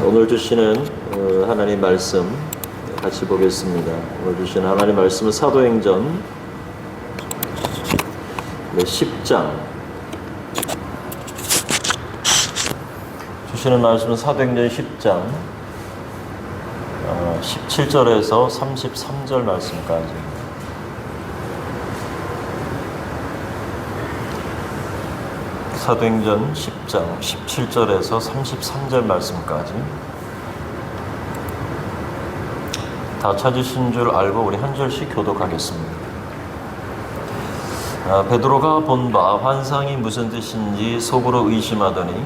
오늘 주시는 하나님 말씀 같이 보겠습니다. 오늘 주시는 하나님 말씀은 사도행전 10장 주시는 말씀은 사도행전 10장 17절에서 33절 말씀까지. 사도행전 10장 17절에서 33절 말씀까지. 다 찾으신 줄 알고 우리 한 절씩 교독하겠습니다. 베드로가 본 바 환상이 무슨 뜻인지 속으로 의심하더니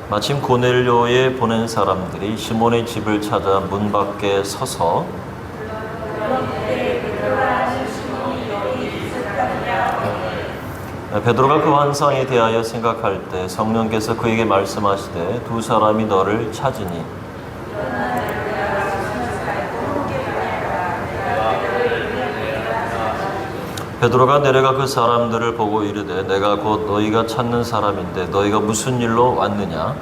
마침 고넬료에 보낸 사람들이 시몬의 집을 찾아 문 밖에 서서 베드로가 그 환상에 대하여 생각할 때 성령께서 그에게 말씀하시되 두 사람이 너를 찾으니 베드로가 내려가 그 사람들을 보고 이르되 내가 곧 너희가 찾는 사람인데 너희가 무슨 일로 왔느냐?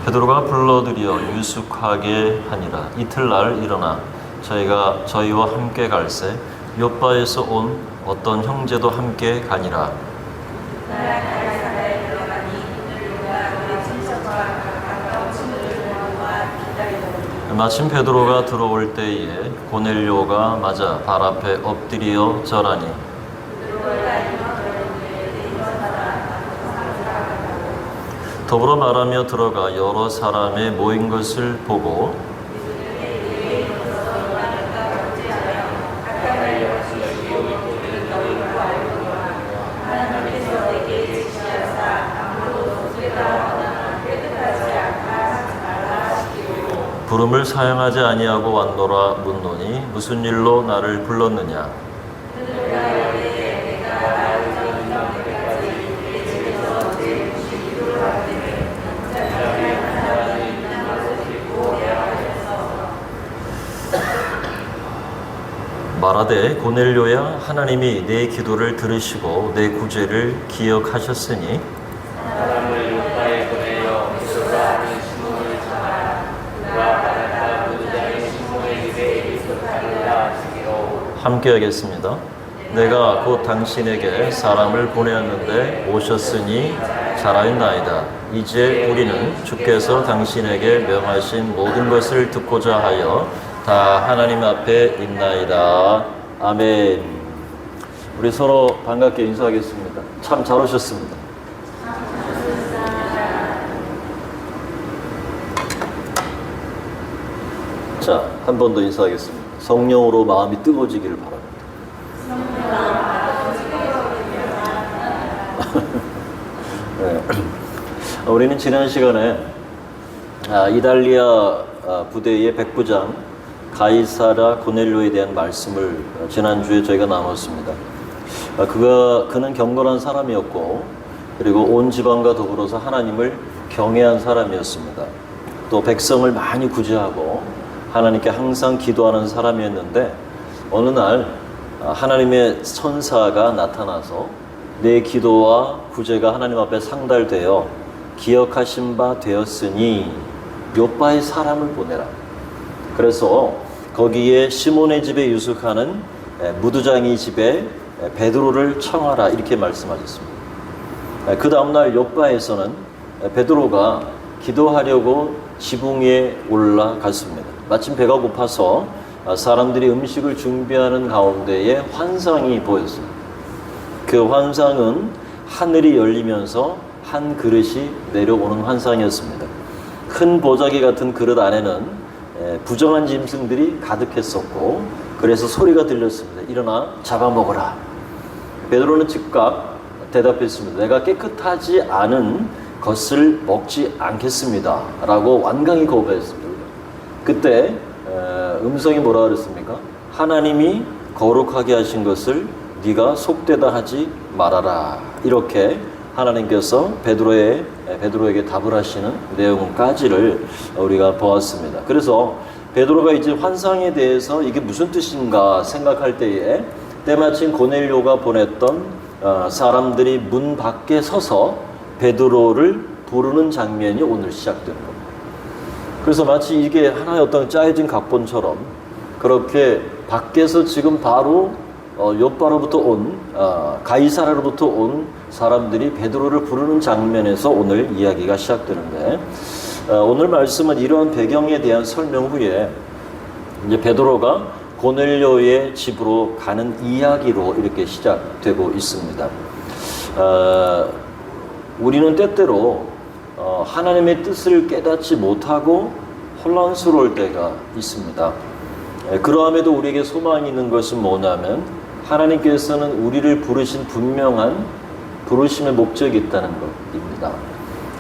베드로가 불러들여 유숙하게 하니라. 이틀날 일어나 저희와 함께 갈새 욥바에서 온 어떤 형제도 함께 가니라. 마침 베드로가 들어올 때에 고넬료가 맞아 발 앞에 엎드려 절하니 더불어 말하며 들어가 여러 사람의 모인 것을 보고 부름을 사용하지 아니하고 왔노라 묻노니 무슨 일로 나를 불렀느냐? 말하되 고넬료야 하나님이 내 기도를 들으시고 내 구제를 기억하셨으니 함께 하겠습니다. 내가 곧 당신에게 사람을 보내었는데 오셨으니 잘하였나이다. 이제 우리는 주께서 당신에게 명하신 모든 것을 듣고자 하여 다 하나님 앞에 있나이다. 아멘. 우리 서로 반갑게 인사하겠습니다. 참 잘 오셨습니다. 자, 한 번 더 인사하겠습니다. 성령으로 마음이 뜨거워지기를 바랍니다. 네. 우리는 지난 시간에 이달리아 부대의 백부장 가이사라 고넬료에 대한 말씀을 지난주에 저희가 나눴습니다. 그는 경건한 사람이었고 그리고 온 지방과 더불어서 하나님을 경외한 사람이었습니다. 또 백성을 많이 구제하고 하나님께 항상 기도하는 사람이었는데 어느 날 하나님의 천사가 나타나서 내 기도와 구제가 하나님 앞에 상달되어 기억하신 바 되었으니 욥바에 사람을 보내라. 그래서 거기에 시몬의 집에 유숙하는 무두장이 집에 베드로를 청하라 이렇게 말씀하셨습니다. 그 다음날 욥바에서는 베드로가 기도하려고 지붕 위에 올라갔습니다. 마침 배가 고파서 사람들이 음식을 준비하는 가운데에 환상이 보였어요. 그 환상은 하늘이 열리면서 한 그릇이 내려오는 환상이었습니다. 큰 보자기 같은 그릇 안에는 부정한 짐승들이 가득했었고 그래서 소리가 들렸습니다. 일어나 잡아먹어라. 베드로는 즉각 대답했습니다. 내가 깨끗하지 않은 것을 먹지 않겠습니다 라고 완강히 거부했습니다. 그때 음성이 뭐라 그랬습니까? 하나님이 거룩하게 하신 것을 네가 속되다 하지 말아라. 이렇게 하나님께서 베드로에게 답을 하시는 내용까지를 우리가 보았습니다. 그래서 베드로가 이제 환상에 대해서 이게 무슨 뜻인가 생각할 때에 때마침 고넬료가 보냈던 사람들이 문 밖에 서서 베드로를 부르는 장면이 오늘 시작되는 겁니다. 그래서 마치 이게 하나의 어떤 짜여진 각본처럼 그렇게 밖에서 지금 바로 요바로부터 온 가이사라로부터 온 사람들이 베드로를 부르는 장면에서 오늘 이야기가 시작되는데, 오늘 말씀은 이러한 배경에 대한 설명 후에 이제 베드로가 고넬료의 집으로 가는 이야기로 이렇게 시작되고 있습니다. 우리는 때때로 하나님의 뜻을 깨닫지 못하고 혼란스러울 때가 있습니다. 그러함에도 우리에게 소망이 있는 것은 뭐냐면 하나님께서는 우리를 부르신 분명한 부르심의 목적이 있다는 것입니다.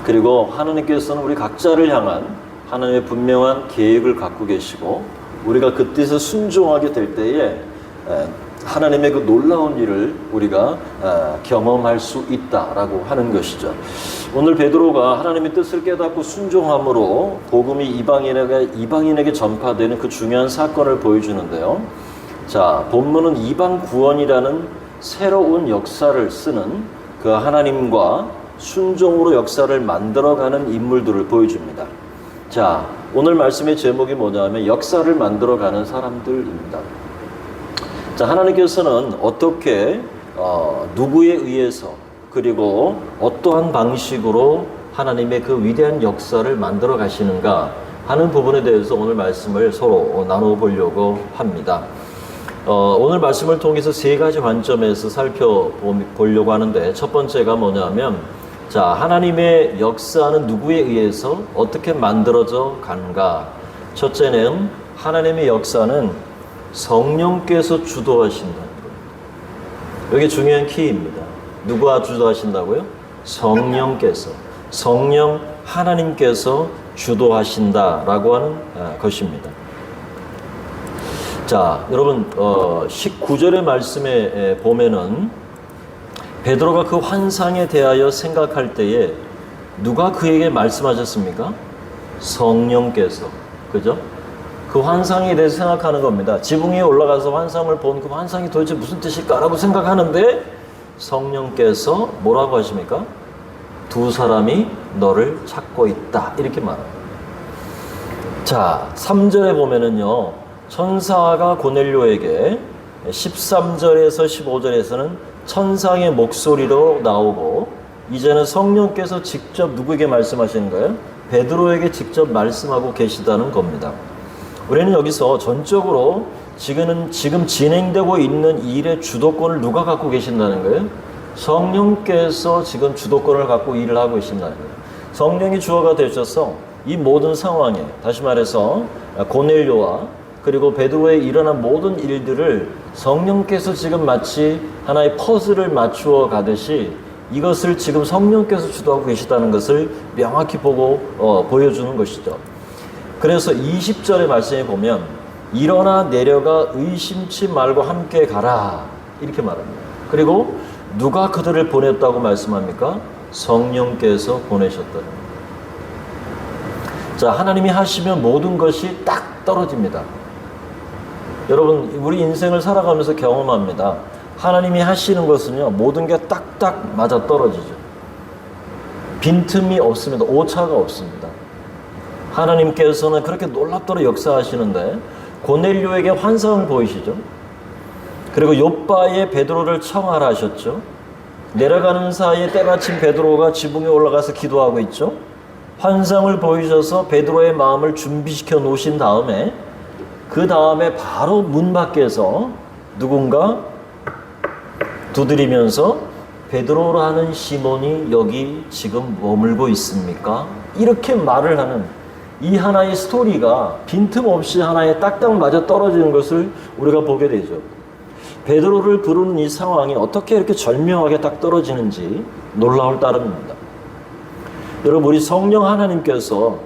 그리고 하나님께서는 우리 각자를 향한 하나님의 분명한 계획을 갖고 계시고 우리가 그 뜻에 순종하게 될 때에 하나님의 그 놀라운 일을 우리가 경험할 수 있다라고 하는 것이죠. 오늘 베드로가 하나님의 뜻을 깨닫고 순종함으로 복음이 이방인에게 전파되는 그 중요한 사건을 보여주는데요. 자, 본문은 이방 구원이라는 새로운 역사를 쓰는 그 하나님과 순종으로 역사를 만들어가는 인물들을 보여줍니다. 자, 오늘 말씀의 제목이 뭐냐면 역사를 만들어가는 사람들입니다. 자, 하나님께서는 어떻게 누구에 의해서 그리고 어떠한 방식으로 하나님의 그 위대한 역사를 만들어 가시는가 하는 부분에 대해서 오늘 말씀을 서로 나눠보려고 합니다. 오늘 말씀을 통해서 세 가지 관점에서 살펴보려고 하는데, 첫 번째가 뭐냐면, 자, 하나님의 역사는 누구에 의해서 어떻게 만들어져 가는가. 첫째는 하나님의 역사는 성령께서 주도하신다는 겁니다. 이게 중요한 키입니다. 누가 주도하신다고요? 성령께서. 성령 하나님께서 주도하신다라고 하는 것입니다. 자, 여러분 19절의 말씀에 보면은 베드로가 그 환상에 대하여 생각할 때에 누가 그에게 말씀하셨습니까? 성령께서. 그죠? 그 환상에 대해서 생각하는 겁니다. 지붕 위에 올라가서 환상을 본 그 환상이 도대체 무슨 뜻일까라고 생각하는데 성령께서 뭐라고 하십니까? 두 사람이 너를 찾고 있다. 이렇게 말합니다. 자, 3절에 보면은요. 천사가 고넬료에게 13절에서 15절에서는 천상의 목소리로 나오고, 이제는 성령께서 직접 누구에게 말씀하시는 거예요? 베드로에게 직접 말씀하고 계시다는 겁니다. 우리는 여기서 전적으로 지금 진행되고 있는 일의 주도권을 누가 갖고 계신다는 거예요? 성령께서 지금 주도권을 갖고 일을 하고 계신다는 거예요. 성령이 주어가 되셔서 이 모든 상황에, 다시 말해서 고넬료와 그리고 베드로에 일어난 모든 일들을 성령께서 지금 마치 하나의 퍼즐을 맞추어 가듯이 이것을 지금 성령께서 주도하고 계시다는 것을 명확히 보여주는 것이죠. 그래서 20절의 말씀에 보면 일어나 내려가 의심치 말고 함께 가라 이렇게 말합니다. 그리고 누가 그들을 보냈다고 말씀합니까? 성령께서 보내셨다는 겁니다. 자, 하나님이 하시면 모든 것이 딱 떨어집니다. 여러분, 우리 인생을 살아가면서 경험합니다. 하나님이 하시는 것은요, 모든 게 딱딱 맞아 떨어지죠. 빈틈이 없습니다. 오차가 없습니다. 하나님께서는 그렇게 놀랍도록 역사하시는데 고넬료에게 환상을 보이시죠. 그리고 욥바에 베드로를 청하라 하셨죠. 내려가는 사이에 때마침 베드로가 지붕에 올라가서 기도하고 있죠. 환상을 보이셔서 베드로의 마음을 준비시켜 놓으신 다음에 그 다음에 바로 문 밖에서 누군가 두드리면서 베드로라는 시몬이 여기 지금 머물고 있습니까? 이렇게 말을 하는 이 하나의 스토리가 빈틈없이 하나에 딱딱 맞아 떨어지는 것을 우리가 보게 되죠. 베드로를 부르는 이 상황이 어떻게 이렇게 절묘하게 딱 떨어지는지 놀라울 따름입니다. 여러분, 우리 성령 하나님께서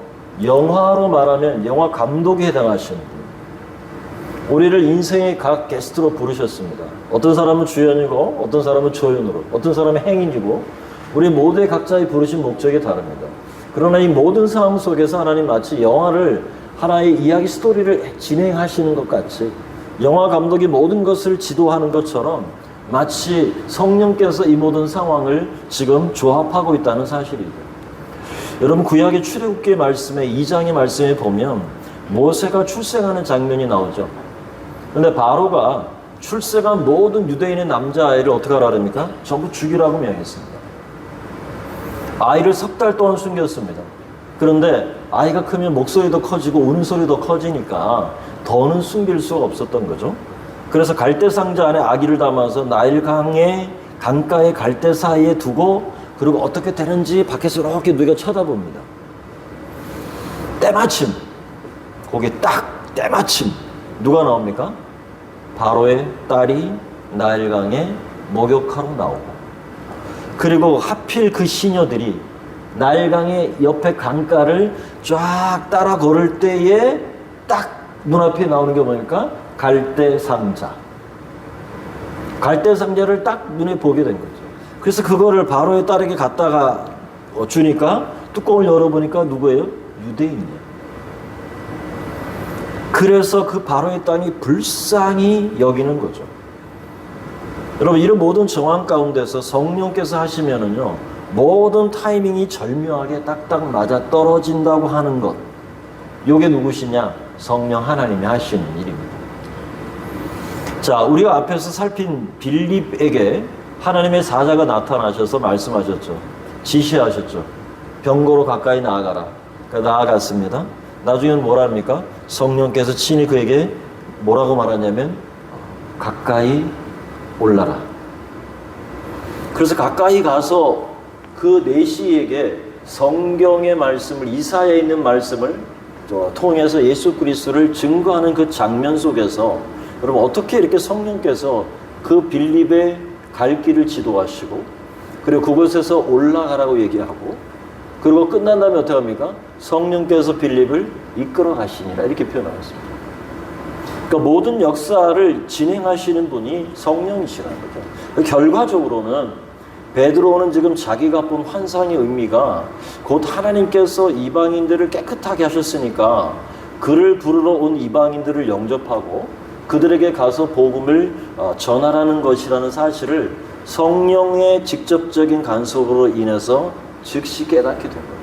영화로 말하면 영화 감독에 해당하시는 분, 우리를 인생의 각 게스트로 부르셨습니다. 어떤 사람은 주연이고 어떤 사람은 조연으로, 어떤 사람은 행인이고 우리 모두의 각자의 부르신 목적이 다릅니다. 그러나 이 모든 상황 속에서 하나님 마치 영화를 하나의 이야기 스토리를 진행하시는 것 같이 영화 감독이 모든 것을 지도하는 것처럼 마치 성령께서 이 모든 상황을 지금 조합하고 있다는 사실이죠. 여러분 구약의 출애굽기 말씀에 2장의 말씀에 보면 모세가 출생하는 장면이 나오죠. 그런데 바로가 출생한 모든 유대인의 남자아이를 어떻게 하라 그럽니까? 전부 죽이라고 명했습니다. 아이를 3달 동안 숨겼습니다. 그런데 아이가 크면 목소리도 커지고 우는 소리도 커지니까 더는 숨길 수가 없었던 거죠. 그래서 갈대 상자 안에 아기를 담아서 나일강의 강가의 갈대 사이에 두고 그리고 어떻게 되는지 밖에서 이렇게 누가 쳐다봅니다. 때마침 거기 딱 때마침 누가 나옵니까? 바로의 딸이 나일강에 목욕하러 나오고 그리고 하필 그 시녀들이 나일강의 옆에 강가를 쫙 따라 걸을 때에 딱 눈앞에 나오는 게 뭐니까? 갈대 상자. 갈대 상자를 딱 눈에 보게 된 거죠. 그래서 그거를 바로의 딸에게 갖다가 주니까 뚜껑을 열어보니까 누구예요? 유대인이에요. 그래서 그 바로의 땅이 불쌍히 여기는 거죠. 여러분 이런 모든 정황 가운데서 성령께서 하시면은요 모든 타이밍이 절묘하게 딱딱 맞아 떨어진다고 하는 것, 요게 누구시냐? 성령 하나님이 하시는 일입니다. 자, 우리가 앞에서 살핀 빌립에게 하나님의 사자가 나타나셔서 말씀하셨죠. 지시하셨죠. 병고로 가까이 나아가라. 그러니까 나아갔습니다. 나중에는 뭐라 합니까? 성령께서 친히 그에게 뭐라고 말하냐면 가까이 올라라. 그래서 가까이 가서 그 내시에게 성경의 말씀을 이사야에 있는 말씀을 통해서 예수 그리스도를 증거하는 그 장면 속에서 여러분 어떻게 이렇게 성령께서 그 빌립의 갈 길을 지도하시고 그리고 그곳에서 올라가라고 얘기하고 그리고 끝난 다음에 어떻게 합니까? 성령께서 빌립을 이끌어 가시니라 이렇게 표현하였습니다. 그러니까 모든 역사를 진행하시는 분이 성령이시라는 거죠. 결과적으로는 베드로는 지금 자기가 본 환상의 의미가 곧 하나님께서 이방인들을 깨끗하게 하셨으니까 그를 부르러 온 이방인들을 영접하고 그들에게 가서 복음을 전하라는 것이라는 사실을 성령의 직접적인 간섭으로 인해서 즉시 깨닫게 된 겁니다.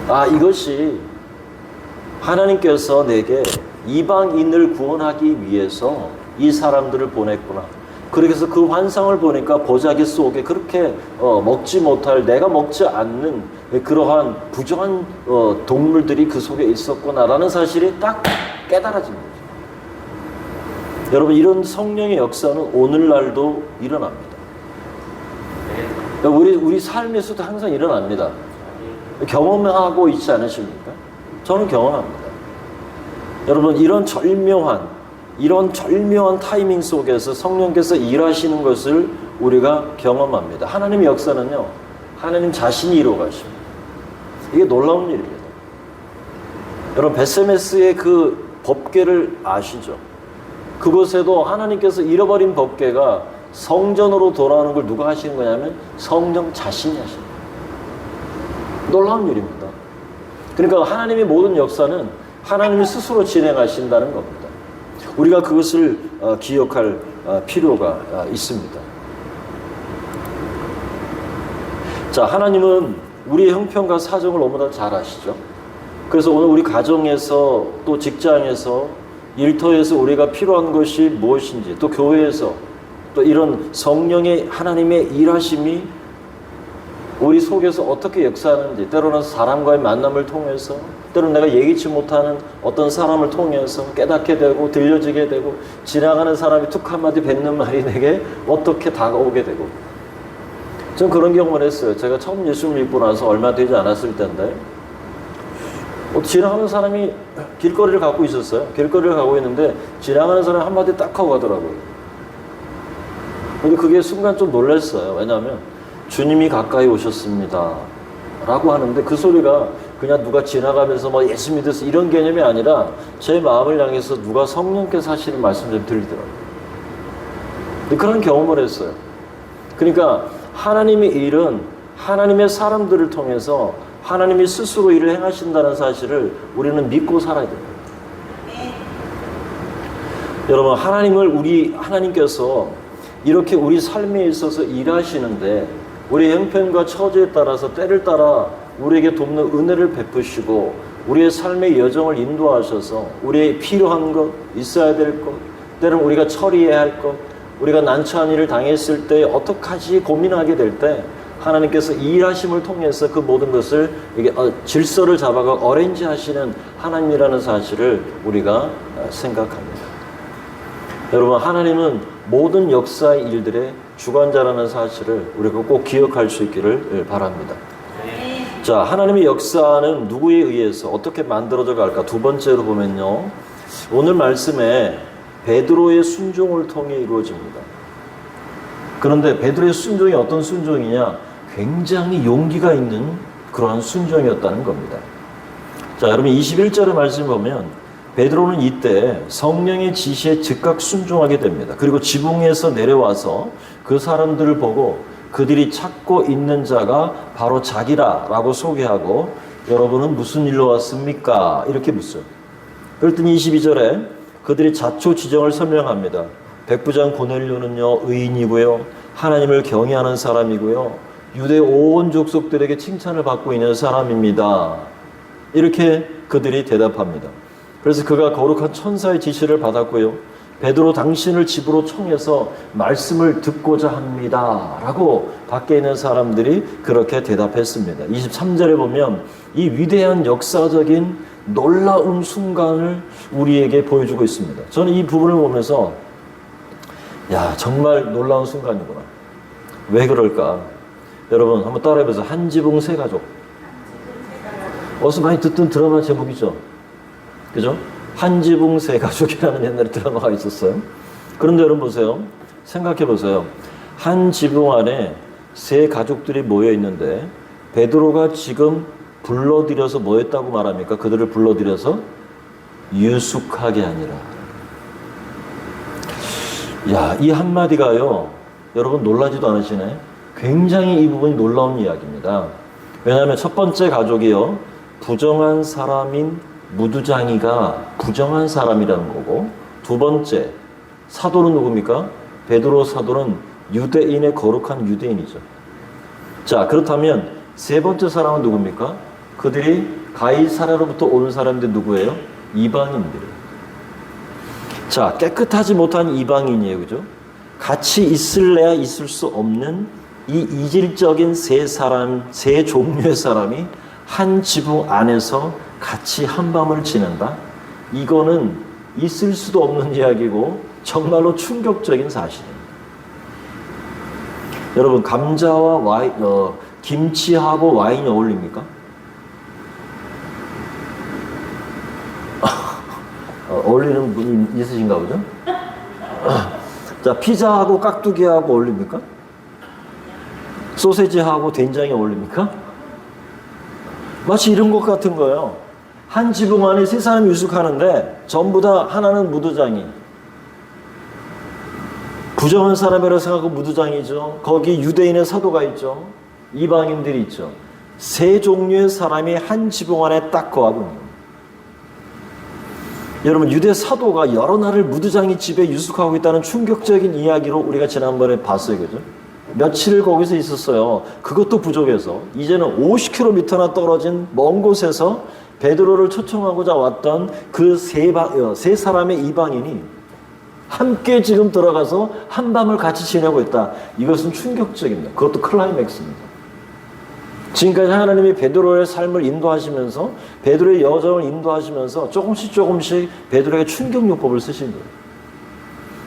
아, 이것이 하나님께서 내게 이방인을 구원하기 위해서 이 사람들을 보냈구나. 그래서 그 환상을 보니까 보자기 속에 그렇게 먹지 못할 내가 먹지 않는 그러한 부정한 동물들이 그 속에 있었구나라는 사실이 딱 깨달아진 거죠. 여러분 이런 성령의 역사는 오늘날도 일어납니다. 우리 삶에서도 항상 일어납니다. 경험하고 있지 않으십니까? 저는 경험합니다. 여러분 이런 절묘한 타이밍 속에서 성령께서 일하시는 것을 우리가 경험합니다. 하나님의 역사는요, 하나님 자신이 이루어가십니다. 이게 놀라운 일입니다. 여러분 벳세메스의 그 법궤를 아시죠? 그곳에도 하나님께서 잃어버린 법궤가 성전으로 돌아오는 걸 누가 하시는 거냐면 성령 자신이 하십니다. 놀라운 일입니다. 그러니까 하나님의 모든 역사는 하나님이 스스로 진행하신다는 겁니다. 우리가 그것을 기억할 필요가 있습니다. 자, 하나님은 우리의 형편과 사정을 너무나 잘 아시죠. 그래서 오늘 우리 가정에서 또 직장에서 일터에서 우리가 필요한 것이 무엇인지 또 교회에서 또 이런 성령의 하나님의 일하심이 우리 속에서 어떻게 역사하는지 때로는 사람과의 만남을 통해서 때로는 내가 예기치 못하는 어떤 사람을 통해서 깨닫게 되고 들려지게 되고 지나가는 사람이 툭 한마디 뱉는 말이 내게 어떻게 다가오게 되고 전 그런 경험을 했어요. 제가 처음 예수를 믿고 나서 얼마 되지 않았을 텐데 지나가는 사람이 길거리를 가고 있었어요. 길거리를 가고 있는데 지나가는 사람이 한마디 딱 하고 가더라고요. 근데 그게 순간 좀 놀랐어요. 왜냐하면 주님이 가까이 오셨습니다 라고 하는데 그 소리가 그냥 누가 지나가면서 뭐 예수 믿어서 이런 개념이 아니라 제 마음을 향해서 누가 성령께서 하시는 말씀들이 들리더라고요. 그런 경험을 했어요. 그러니까 하나님의 일은 하나님의 사람들을 통해서 하나님이 스스로 일을 행하신다는 사실을 우리는 믿고 살아야 됩니다. 여러분, 하나님께서 이렇게 우리 삶에 있어서 일하시는데 우리 형편과 처지에 따라서 때를 따라 우리에게 돕는 은혜를 베푸시고 우리의 삶의 여정을 인도하셔서 우리의 필요한 것, 있어야 될 것, 때로는 우리가 처리해야 할 것, 우리가 난처한 일을 당했을 때 어떡하지 고민하게 될 때 하나님께서 이 일하심을 통해서 그 모든 것을 이게 질서를 잡아가 어레인지 하시는 하나님이라는 사실을 우리가 생각합니다. 여러분, 하나님은 모든 역사의 일들의 주관자라는 사실을 우리가 꼭 기억할 수 있기를 바랍니다. 자, 하나님의 역사는 누구에 의해서 어떻게 만들어져 갈까? 두 번째로 보면요, 오늘 말씀에 베드로의 순종을 통해 이루어집니다. 그런데 베드로의 순종이 어떤 순종이냐? 굉장히 용기가 있는 그러한 순종이었다는 겁니다. 자, 여러분 21절의 말씀 보면 베드로는 이때 성령의 지시에 즉각 순종하게 됩니다. 그리고 지붕에서 내려와서 그 사람들을 보고 그들이 찾고 있는 자가 바로 자기라 라고 소개하고, 여러분은 무슨 일로 왔습니까? 이렇게 묻죠. 그랬더니 22절에 그들이 자초지정을 설명합니다. 백부장 고넬료는요, 의인이고요, 하나님을 경외하는 사람이고요, 유대 온 족속들에게 칭찬을 받고 있는 사람입니다. 이렇게 그들이 대답합니다. 그래서 그가 거룩한 천사의 지시를 받았고요, 베드로 당신을 집으로 청해서 말씀을 듣고자 합니다 라고 밖에 있는 사람들이 그렇게 대답했습니다. 23절에 보면 이 위대한 역사적인 놀라운 순간을 우리에게 보여주고 있습니다. 저는 이 부분을 보면서 야, 정말 놀라운 순간이구나. 왜 그럴까? 여러분 한번 따라해보세요. 한지붕 세 가족. 어디서 많이 듣던 드라마 제목이죠. 그죠? 한지붕 세 가족이라는 옛날에 드라마가 있었어요. 그런데 여러분 보세요. 생각해 보세요. 한 지붕 안에 세 가족들이 모여 있는데 베드로가 지금 불러들여서 뭐 했다고 말합니까? 그들을 불러들여서 유숙하게 하니라. 야, 이 한마디가요, 여러분 놀라지도 않으시네? 굉장히 이 부분이 놀라운 이야기입니다. 왜냐하면 첫 번째 가족이요, 부정한 사람인 무두장이가 부정한 사람이라는 거고, 두 번째 사도는 누굽니까? 베드로 사도는 유대인의 거룩한 유대인이죠. 자, 그렇다면 세 번째 사람은 누굽니까? 그들이 가이사랴로부터 온 사람들 누구예요? 이방인들이에요. 자, 깨끗하지 못한 이방인이에요. 그죠? 같이 있을래야 있을 수 없는 이 이질적인 세 종류의 사람이 한 지붕 안에서 같이 한밤을 지낸다? 이거는 있을 수도 없는 이야기고 정말로 충격적인 사실입니다. 여러분, 감자와 김치하고 와인이 어울립니까? 어울리는 분이 있으신가 보죠? 자, 피자하고 깍두기하고 어울립니까? 소세지하고 된장이 어울립니까? 마치 이런 것 같은 거예요. 한 지붕 안에 세 사람이 유숙하는데 전부 다 하나는 무두장이, 부정한 사람이라고 생각하고 무두장이죠. 거기 유대인의 사도가 있죠. 이방인들이 있죠. 세 종류의 사람이 한 지붕 안에 딱 거하고 있는 겁니다. 여러분, 유대 사도가 여러 날을 무두장이 집에 유숙하고 있다는 충격적인 이야기로 우리가 지난번에 봤어요. 그죠? 며칠을 거기서 있었어요. 그것도 부족해서 이제는 50km나 떨어진 먼 곳에서 베드로를 초청하고자 왔던 그 세 사람의 이방인이 함께 지금 들어가서 한밤을 같이 지내고 있다. 이것은 충격적입니다. 그것도 클라이맥스입니다. 지금까지 하나님이 베드로의 삶을 인도하시면서, 베드로의 여정을 인도하시면서 조금씩 베드로에게 충격요법을 쓰신 거예요.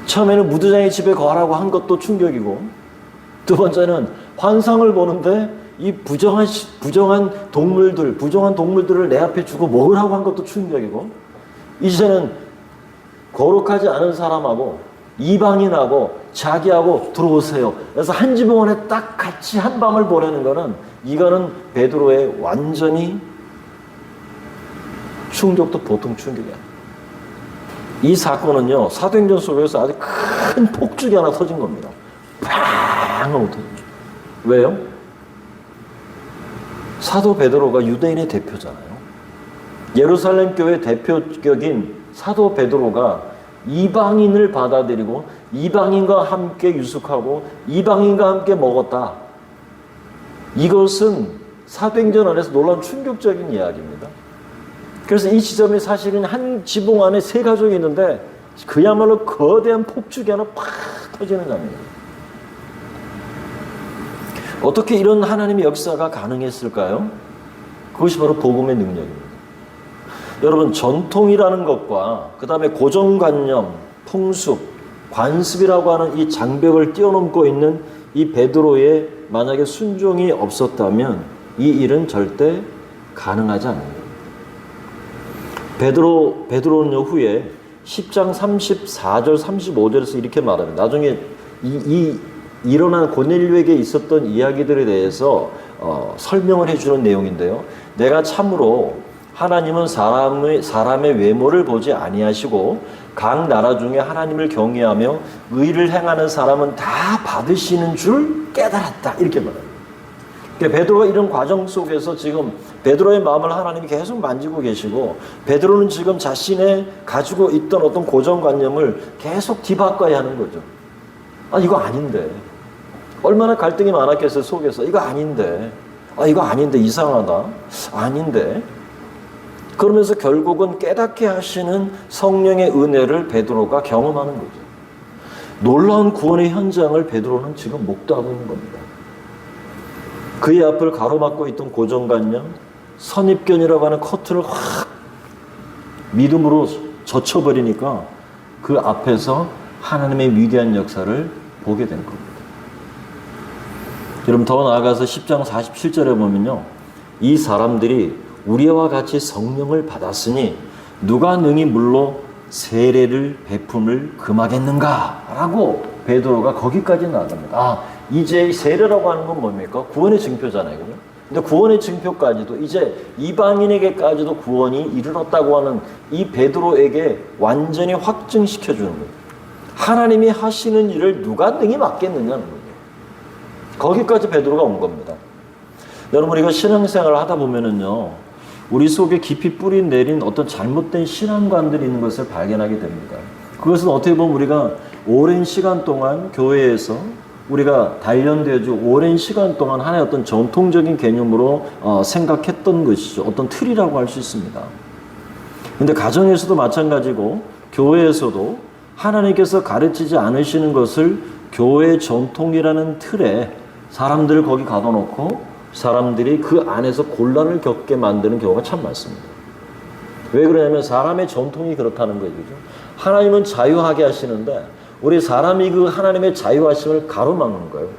처음에는 무두장의 집에 거하라고 한 것도 충격이고, 두 번째는 환상을 보는데 이 부정한 동물들을 내 앞에 주고 먹으라고 한 것도 충격이고, 이제는 거룩하지 않은 사람하고 이방인하고 자기하고 들어오세요. 그래서 한 지붕 안에 딱 같이 한밤을 보내는 거는, 이거는 베드로의 완전히 충격도 보통 충격이 아니에요. 이 사건은요, 사도행전 속에서 아주 큰 폭죽이 하나 터진 겁니다. 팡 하고 터진 거예요. 왜요? 사도 베드로가 유대인의 대표잖아요. 예루살렘 교회 대표격인 사도 베드로가 이방인을 받아들이고 이방인과 함께 유숙하고 이방인과 함께 먹었다. 이것은 사도행전 안에서 놀라운 충격적인 이야기입니다. 그래서 이 지점이 사실은 한 지붕 안에 세 가족이 있는데 그야말로 거대한 폭죽이 하나 팍 터지는 장면입니다. 어떻게 이런 하나님의 역사가 가능했을까요? 그것이 바로 복음의 능력입니다. 여러분, 전통이라는 것과 그 다음에 고정관념, 풍습, 관습이라고 하는 이 장벽을 뛰어넘고 있는 이 베드로의 만약에 순종이 없었다면 이 일은 절대 가능하지 않습니다. 베드로는요, 후에 10장 34절 35절에서 이렇게 말합니다. 나중에 일어난 고넬료에게 있었던 이야기들에 대해서 설명을 해주는 내용인데요. 내가 참으로 하나님은 사람의 외모를 보지 아니하시고 각 나라 중에 하나님을 경외하며 의를 행하는 사람은 다 받으시는 줄 깨달았다. 이렇게 말합니다. 그러니까 베드로가 이런 과정 속에서 지금 베드로의 마음을 하나님이 계속 만지고 계시고 베드로는 지금 자신의 가지고 있던 어떤 고정관념을 계속 뒤바꿔야 하는 거죠. 아, 이거 아닌데. 얼마나 갈등이 많았겠어요, 속에서. 이거 아닌데. 아, 이거 아닌데. 이상하다. 아닌데. 그러면서 결국은 깨닫게 하시는 성령의 은혜를 베드로가 경험하는 거죠. 놀라운 구원의 현장을 베드로는 지금 목도하고 있는 겁니다. 그의 앞을 가로막고 있던 고정관념, 선입견이라고 하는 커튼을 확 믿음으로 젖혀버리니까 그 앞에서 하나님의 위대한 역사를 보게 된 겁니다. 여러분, 더 나아가서 10장 47절에 보면요, 이 사람들이 우리와 같이 성령을 받았으니 누가 능히 물로 세례를 베품을 금하겠는가? 라고 베드로가 거기까지 나갑니다. 아, 이제 세례라고 하는 건 뭡니까? 구원의 증표잖아요. 그죠? 근데 구원의 증표까지도 이제 이방인에게까지도 구원이 이르렀다고 하는 이 베드로에게 완전히 확증시켜 주는 거예요. 하나님이 하시는 일을 누가 능히 맡겠느냐는 거예요. 거기까지 베드로가 온 겁니다. 여러분, 우리가 신앙생활을 하다 보면은요, 우리 속에 깊이 뿌리 내린 어떤 잘못된 신앙관들이 있는 것을 발견하게 됩니다. 그것은 어떻게 보면 우리가 오랜 시간 동안 교회에서 우리가 단련되어지고 오랜 시간 동안 하나의 어떤 전통적인 개념으로 생각했던 것이죠. 어떤 틀이라고 할 수 있습니다. 그런데 가정에서도 마찬가지고 교회에서도 하나님께서 가르치지 않으시는 것을 교회 전통이라는 틀에 사람들을 거기 가둬놓고 사람들이 그 안에서 곤란을 겪게 만드는 경우가 참 많습니다. 왜 그러냐면 사람의 전통이 그렇다는 거죠. 하나님은 자유하게 하시는데 우리 사람이 그 하나님의 자유하심을 가로막는 거예요.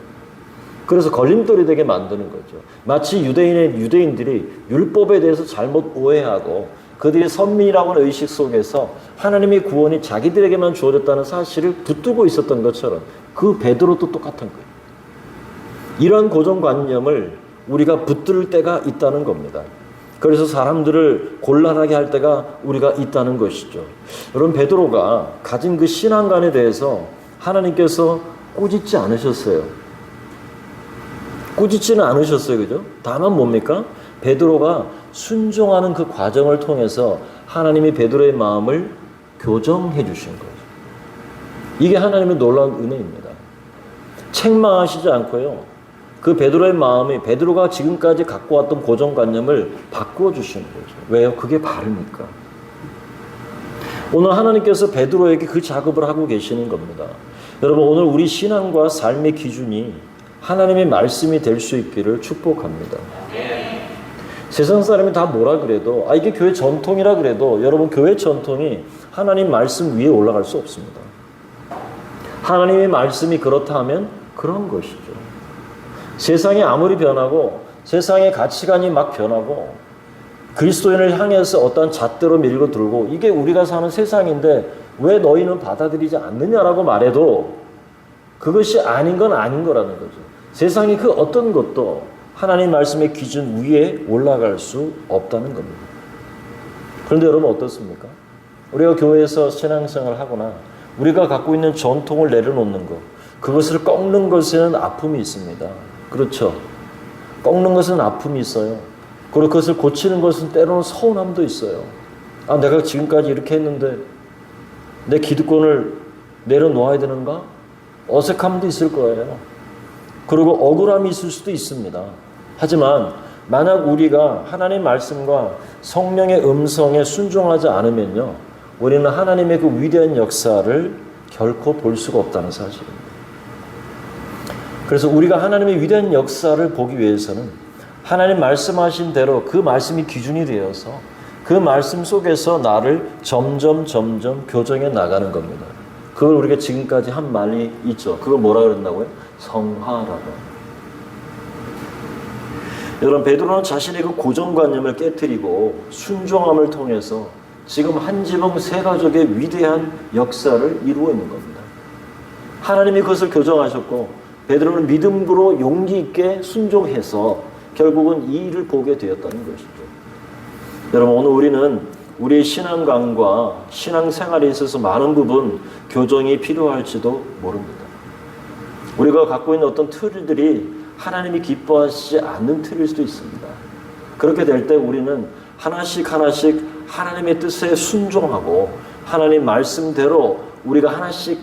그래서 걸림돌이 되게 만드는 거죠. 마치 유대인들이 율법에 대해서 잘못 오해하고 그들이 선민이라고 하는 의식 속에서 하나님의 구원이 자기들에게만 주어졌다는 사실을 붙들고 있었던 것처럼 그 베드로도 똑같은 거예요. 이런 고정관념을 우리가 붙들 때가 있다는 겁니다. 그래서 사람들을 곤란하게 할 때가 우리가 있다는 것이죠. 여러분, 베드로가 가진 그 신앙관에 대해서 하나님께서 꾸짖지 않으셨어요. 꾸짖지는 않으셨어요. 그죠? 다만 뭡니까? 베드로가 순종하는 그 과정을 통해서 하나님이 베드로의 마음을 교정해 주신 거죠. 이게 하나님의 놀라운 은혜입니다. 책망하시지 않고요. 그 베드로의 마음이 베드로가 지금까지 갖고 왔던 고정관념을 바꾸어 주시는 거죠. 왜요? 그게 바르니까. 오늘 하나님께서 베드로에게 그 작업을 하고 계시는 겁니다. 여러분, 오늘 우리 신앙과 삶의 기준이 하나님의 말씀이 될 수 있기를 축복합니다. 세상 사람이 다 뭐라 그래도 이게 교회 전통이라 그래도 여러분, 교회 전통이 하나님 말씀 위에 올라갈 수 없습니다. 하나님의 말씀이 그렇다 하면 그런 것이죠. 세상이 아무리 변하고 세상의 가치관이 막 변하고 그리스도인을 향해서 어떤 잣대로 밀고 들고 이게 우리가 사는 세상인데 왜 너희는 받아들이지 않느냐라고 말해도 그것이 아닌 건 아닌 거라는 거죠. 세상이 그 어떤 것도 하나님 말씀의 기준 위에 올라갈 수 없다는 겁니다. 그런데 여러분, 어떻습니까? 우리가 교회에서 신앙생활을 하거나 우리가 갖고 있는 전통을 내려놓는 것, 그것을 꺾는 것에는 아픔이 있습니다. 그렇죠. 꺾는 것은 아픔이 있어요. 그리고 그것을 고치는 것은 때로는 서운함도 있어요. 아, 내가 지금까지 이렇게 했는데 내 기득권을 내려놓아야 되는가? 어색함도 있을 거예요. 그리고 억울함이 있을 수도 있습니다. 하지만 만약 우리가 하나님의 말씀과 성령의 음성에 순종하지 않으면요, 우리는 하나님의 그 위대한 역사를 결코 볼 수가 없다는 사실입니다. 그래서 우리가 하나님의 위대한 역사를 보기 위해서는 하나님 말씀하신 대로 그 말씀이 기준이 되어서 그 말씀 속에서 나를 점점 교정해 나가는 겁니다. 그걸 우리가 지금까지 한 말이 있죠. 그걸 뭐라 그랬나고요? 성화라고. 여러분, 베드로는 자신의 그 고정관념을 깨트리고 순종함을 통해서 지금 한 지붕 세 가족의 위대한 역사를 이루어 있는 겁니다. 하나님이 그것을 교정하셨고 베드로는 믿음으로 용기 있게 순종해서 결국은 이 일을 보게 되었다는 것이죠. 여러분, 오늘 우리는 우리의 신앙관과 신앙생활에 있어서 많은 부분 교정이 필요할지도 모릅니다. 우리가 갖고 있는 어떤 틀들이 하나님이 기뻐하시지 않는 틀일 수도 있습니다. 그렇게 될 때 우리는 하나씩 하나님의 뜻에 순종하고 하나님 말씀대로 우리가 하나씩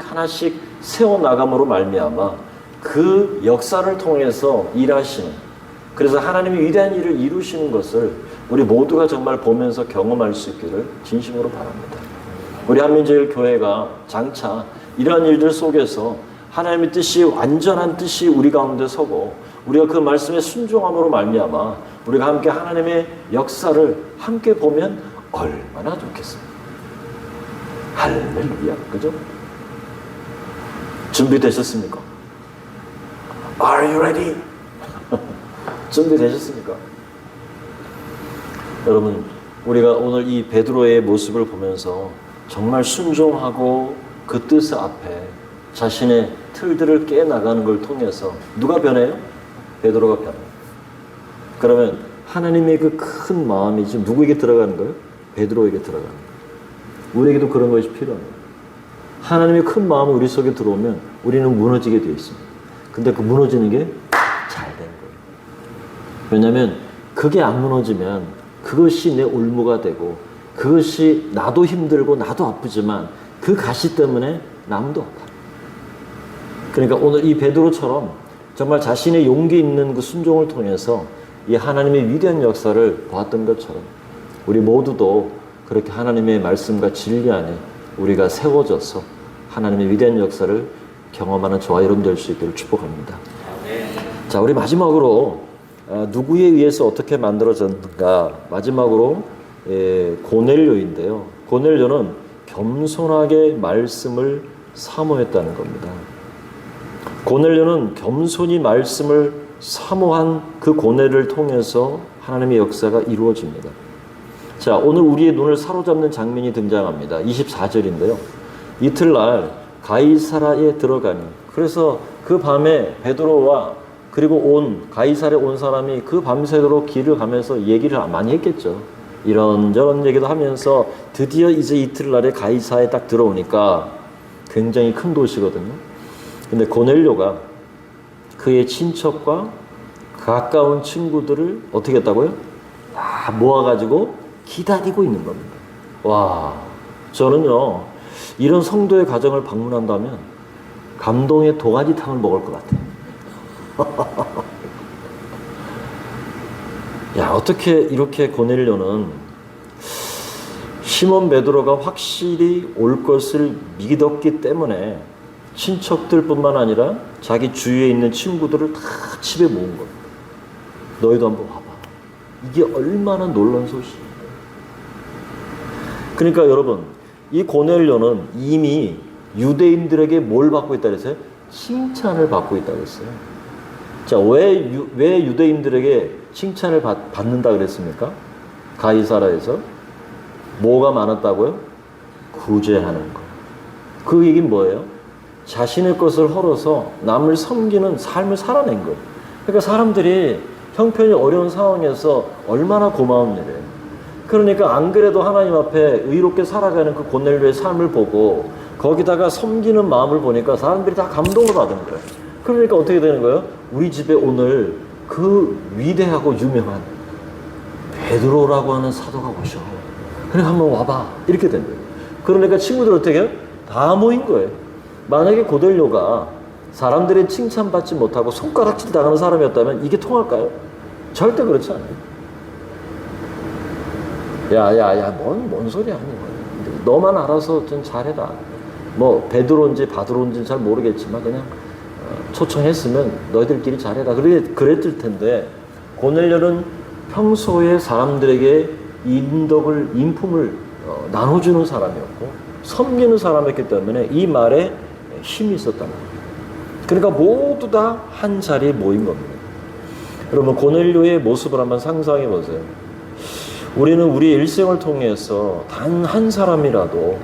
세워나감으로 말미암아 그 역사를 통해서 일하시는, 그래서 하나님이 위대한 일을 이루시는 것을 우리 모두가 정말 보면서 경험할 수 있기를 진심으로 바랍니다. 우리 한민제일교회가 장차 이러한 일들 속에서 하나님의 뜻이, 완전한 뜻이 우리 가운데 서고 우리가 그 말씀에 순종함으로 말미암아 우리가 함께 하나님의 역사를 함께 보면 얼마나 좋겠습니까? 할렐루야, 그죠? 준비되셨습니까? Are you ready? 준비되셨습니까? 여러분, 우리가 오늘 이 베드로의 모습을 보면서 정말 순종하고 그 뜻 앞에 자신의 틀들을 깨나가는 걸 통해서 누가 변해요? 베드로가 변해요. 그러면 하나님의 그 큰 마음이 지금 누구에게 들어가는 거예요? 베드로에게 들어가는 거예요. 우리에게도 그런 것이 필요합니다. 하나님의 큰 마음이 우리 속에 들어오면 우리는 무너지게 되어 있습니다. 근데 그 무너지는 게 잘 된 거예요. 왜냐하면 그게 안 무너지면 그것이 내 올무가 되고 그것이 나도 힘들고 나도 아프지만 그 가시 때문에 남도 아파요. 그러니까 오늘 이 베드로처럼 정말 자신의 용기 있는 그 순종을 통해서 이 하나님의 위대한 역사를 보았던 것처럼 우리 모두도 그렇게 하나님의 말씀과 진리 안에 우리가 세워져서 하나님의 위대한 역사를 경험하는 저와 여러분 될 수 있기를 축복합니다. 자, 우리 마지막으로 누구에 의해서 어떻게 만들어졌는가, 마지막으로 고넬료인데요. 고넬료는 겸손하게 말씀을 사모했다는 겁니다. 고넬료는 겸손히 말씀을 사모한 그 고넬을 통해서 하나님의 역사가 이루어집니다. 자, 오늘 우리의 눈을 사로잡는 장면이 등장합니다. 24절인데요. 이틀날 가이사라에 들어가니, 그래서 그 밤에 베드로와 그리고 가이사라에 온 사람이 그 밤새도록 길을 가면서 얘기를 많이 했겠죠. 이런저런 얘기도 하면서 드디어 이제 이틀날에 가이사라에 딱 들어오니까 굉장히 큰 도시거든요. 근데 고넬료가 그의 친척과 가까운 친구들을 어떻게 했다고요? 다 모아가지고 기다리고 있는 겁니다. 와, 저는요, 이런 성도의 가정을 방문한다면 감동의 도가니탕을 먹을 것 같아요. 야, 어떻게 이렇게 고넬료는 시몬 베드로가 확실히 올 것을 믿었기 때문에 친척들뿐만 아니라 자기 주위에 있는 친구들을 다 집에 모은 겁니다. 너희도 한번 봐봐. 이게 얼마나 놀라운 소식이에요. 그러니까 여러분, 이 고넬료는 이미 유대인들에게 뭘 받고 있다 그랬어요? 칭찬을 받고 있다 그랬어요. 자, 왜 유대인들에게 칭찬을 받는다 그랬습니까? 가이사라에서 뭐가 많았다고요? 구제하는 거. 그 얘기는 뭐예요? 자신의 것을 헐어서 남을 섬기는 삶을 살아낸 거예요. 그러니까 사람들이 형편이 어려운 상황에서 얼마나 고마운 일이에요. 그러니까 안 그래도 하나님 앞에 의롭게 살아가는 그 고넬료의 삶을 보고 거기다가 섬기는 마음을 보니까 사람들이 다 감동을 받은 거예요. 그러니까 어떻게 되는 거예요? 우리 집에 오늘 그 위대하고 유명한 베드로라고 하는 사도가 오셔. 그래 한번 와봐. 이렇게 된 거예요. 그러니까 친구들 어떻게 해요? 다 모인 거예요. 만약에 고넬료가 사람들의 칭찬받지 못하고 손가락질 당하는 사람이었다면 이게 통할까요? 절대 그렇지 않아요. 야야야 뭔 소리 하는 거야. 너만 알아서 좀 잘해라. 뭐 베드로인지 바드로인지 잘 모르겠지만 그냥 초청했으면 너희들끼리 잘해라. 그랬을 텐데 고넬료는 평소에 사람들에게 인품을 나눠주는 사람이었고 섬기는 사람이었기 때문에 이 말에 힘이 있었단 말이에요. 그러니까 모두 다 한 자리에 모인 겁니다. 여러분 고넬료의 모습을 한번 상상해 보세요. 우리는 우리의 일생을 통해서 단 한 사람이라도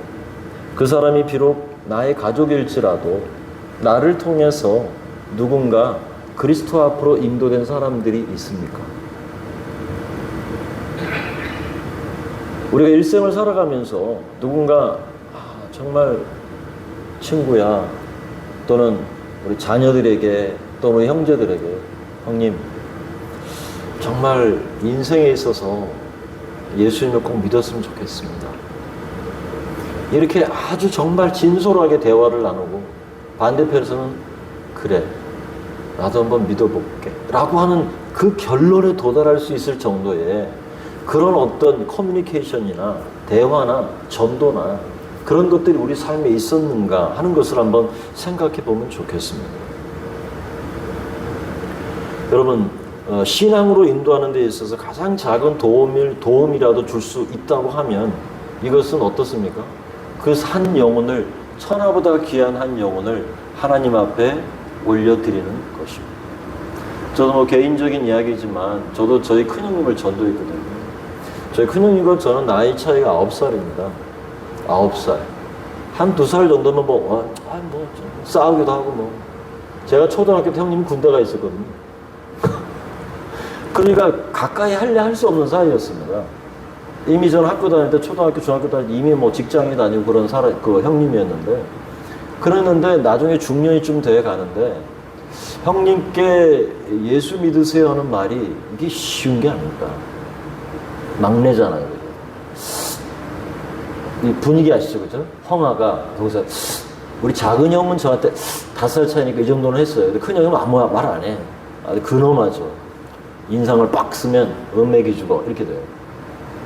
그 사람이 비록 나의 가족일지라도 나를 통해서 누군가 그리스도 앞으로 인도된 사람들이 있습니까? 우리가 일생을 살아가면서 누군가 정말 친구야 또는 우리 자녀들에게 또는 우리 형제들에게 형님 정말 인생에 있어서 예수님을 꼭 믿었으면 좋겠습니다. 이렇게 아주 정말 진솔하게 대화를 나누고 반대편에서는 그래 나도 한번 믿어볼게 라고 하는 그 결론에 도달할 수 있을 정도의 그런 어떤 커뮤니케이션이나 대화나 전도나 그런 것들이 우리 삶에 있었는가 하는 것을 한번 생각해 보면 좋겠습니다. 여러분 신앙으로 인도하는 데 있어서 가장 작은 도움이라도 줄 수 있다고 하면 이것은 어떻습니까? 그 한 영혼을 천하보다 귀한 한 영혼을 하나님 앞에 올려드리는 것입니다. 저도 뭐 개인적인 이야기지만 저도 저희 큰형님을 전도했거든요. 저희 큰형님과 저는 나이 차이가 9살입니다. 9살. 한 2살 정도면 뭐 싸우기도 하고 뭐. 제가 초등학교 때 형님 군대가 있었거든요. 그러니까 가까이 할 수 없는 사이였습니다. 이미 저는 학교 다닐 때 초등학교, 중학교 다닐 때 이미 뭐 직장에 다니고 그런 그 형님이었는데 그랬는데 나중에 중년이쯤 돼 가는데 형님께 예수 믿으세요 하는 말이 이게 쉬운 게 아닙니다. 막내잖아요. 이 분위기 아시죠? 그죠? 형아가 거기서 우리 작은 형은 저한테 5살 차이니까 이 정도는 했어요. 근데 큰 형은 아무 말 안 해. 근엄하죠. 인상을 빡 쓰면 음맥이 죽어. 이렇게 돼요.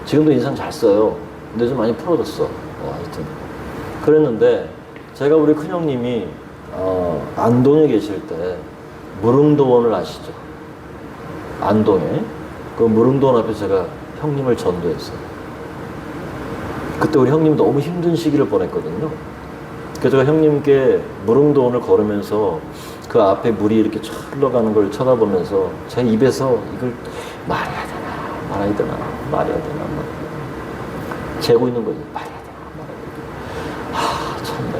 지금도 인상 잘 써요. 근데 좀 많이 풀어졌어. 하여튼. 그랬는데 제가 우리 큰형님이 안동에 계실 때 무릉도원을 아시죠? 안동에. 그 무릉도원 앞에 제가 형님을 전도했어요. 그때 우리 형님 너무 힘든 시기를 보냈거든요. 그래서 제가 형님께 무릉도원을 걸으면서 그 앞에 물이 이렇게 쫙 흘러가는 걸 쳐다보면서 제 입에서 이걸 말해야 되나 말아야 되나 말해야 되나 재고 있는 거지. 말해야 되나 말아야 되나. 참나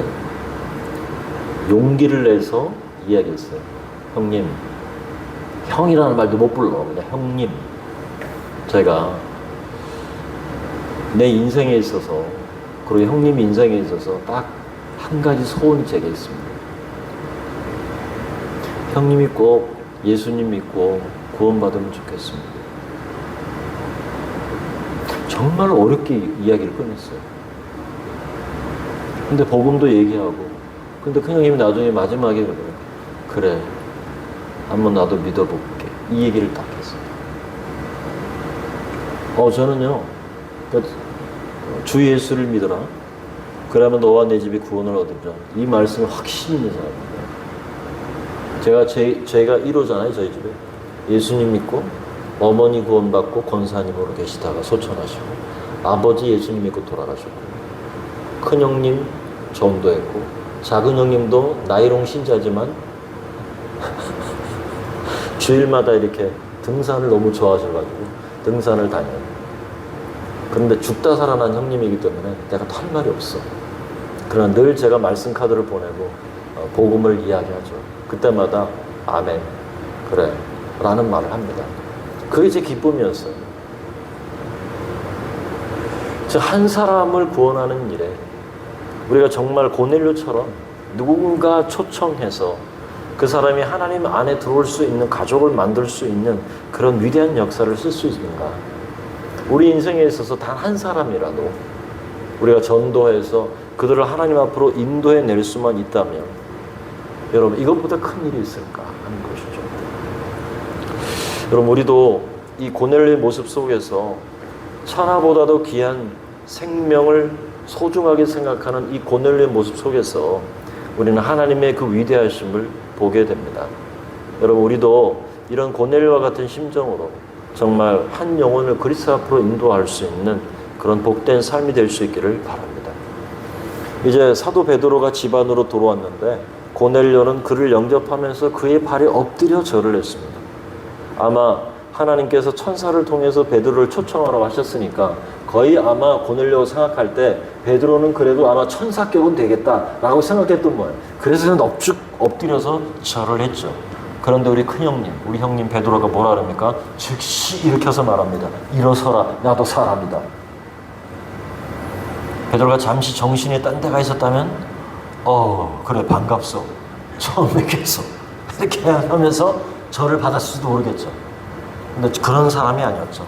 용기를 내서 이야기했어요. 형님, 형이라는 말도 못 불러. 그냥 형님. 제가 내 인생에 있어서 그리고 형님 인생에 있어서 딱 한 가지 소원이 제게 있습니다. 형님이 꼭 예수님 믿고 구원받으면 좋겠습니다. 정말 어렵게 이야기를 꺼냈어요. 근데 복음도 얘기하고 근데 큰형님이 나중에 마지막에 그래 한번 나도 믿어볼게 이 얘기를 딱 했어요. 저는요 주 예수를 믿어라 그러면 너와 내 집이 구원을 얻으리라 이 말씀을 확신이 있는 사람입니다. 제가 1호잖아요. 저희 집에 예수님 믿고 어머니 구원받고 권사님으로 계시다가 소천하시고 아버지 예수님 믿고 돌아가셨고 큰형님 전도했고 작은형님도 나이롱 신자지만 주일마다 이렇게 등산을 너무 좋아하셔가지고 등산을 다녀요. 그런데 죽다 살아난 형님이기 때문에 내가 할 말이 없어. 그러나 늘 제가 말씀 카드를 보내고 복음을 이야기하죠. 그때마다 아멘 그래 라는 말을 합니다. 그게 제 기쁨이었어요. 즉 한 사람을 구원하는 일에 우리가 정말 고넬료처럼 누군가 초청해서 그 사람이 하나님 안에 들어올 수 있는, 가족을 만들 수 있는 그런 위대한 역사를 쓸 수 있는가? 우리 인생에 있어서 단 한 사람이라도 우리가 전도해서 그들을 하나님 앞으로 인도해 낼 수만 있다면 여러분, 이것보다 큰 일이 있을까 하는 것이죠. 여러분, 우리도 이 고넬료의 모습 속에서 천하보다도 귀한 생명을 소중하게 생각하는 이 고넬료의 모습 속에서 우리는 하나님의 그 위대하심을 보게 됩니다. 여러분, 우리도 이런 고넬료와 같은 심정으로 정말 한 영혼을 그리스도 앞으로 인도할 수 있는 그런 복된 삶이 될 수 있기를 바랍니다. 이제 사도 베드로가 집 안으로 들어왔는데 고넬료는 그를 영접하면서 그의 발에 엎드려 절을 했습니다. 아마 하나님께서 천사를 통해서 베드로를 초청하라고 하셨으니까 거의 아마 고넬료가 생각할 때 베드로는 그래도 아마 천사격은 되겠다라고 생각했던 거예요. 그래서 그냥 넙죽 엎드려서 절을 했죠. 그런데 우리 큰형님, 우리 형님 베드로가 뭐라 그럽니까? 즉시 일으켜서 말합니다. 일어서라, 나도 사람이다. 베드로가 잠시 정신이 딴 데가 있었다면 그래, 반갑소, 처음 뵙겠소, 이렇게 하면서 절을 받았을지도 모르겠죠. 근데 그런 사람이 아니었죠.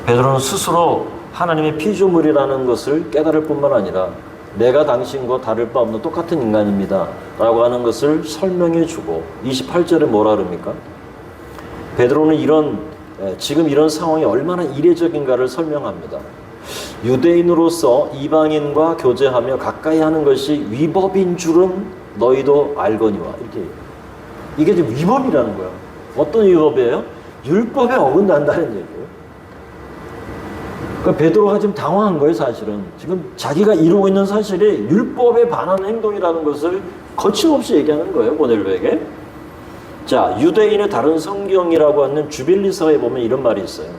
베드로는 스스로 하나님의 피조물이라는 것을 깨달을 뿐만 아니라 내가 당신과 다를 바 없는 똑같은 인간입니다 라고 하는 것을 설명해 주고 28절에 뭐라 그럽니까? 베드로는 지금 이런 상황이 얼마나 이례적인가를 설명합니다. 유대인으로서 이방인과 교제하며 가까이 하는 것이 위법인 줄은 너희도 알거니와. 이렇게. 이게 지금 위법이라는 거예요. 어떤 위법이에요? 율법에 어긋난다는 얘기예요. 그러니까 베드로가 지금 당황한 거예요, 사실은. 지금 자기가 이루고 있는 사실이 율법에 반하는 행동이라는 것을 거침없이 얘기하는 거예요, 고넬료에게. 자, 유대인의 다른 성경이라고 하는 주빌리서에 보면 이런 말이 있어요.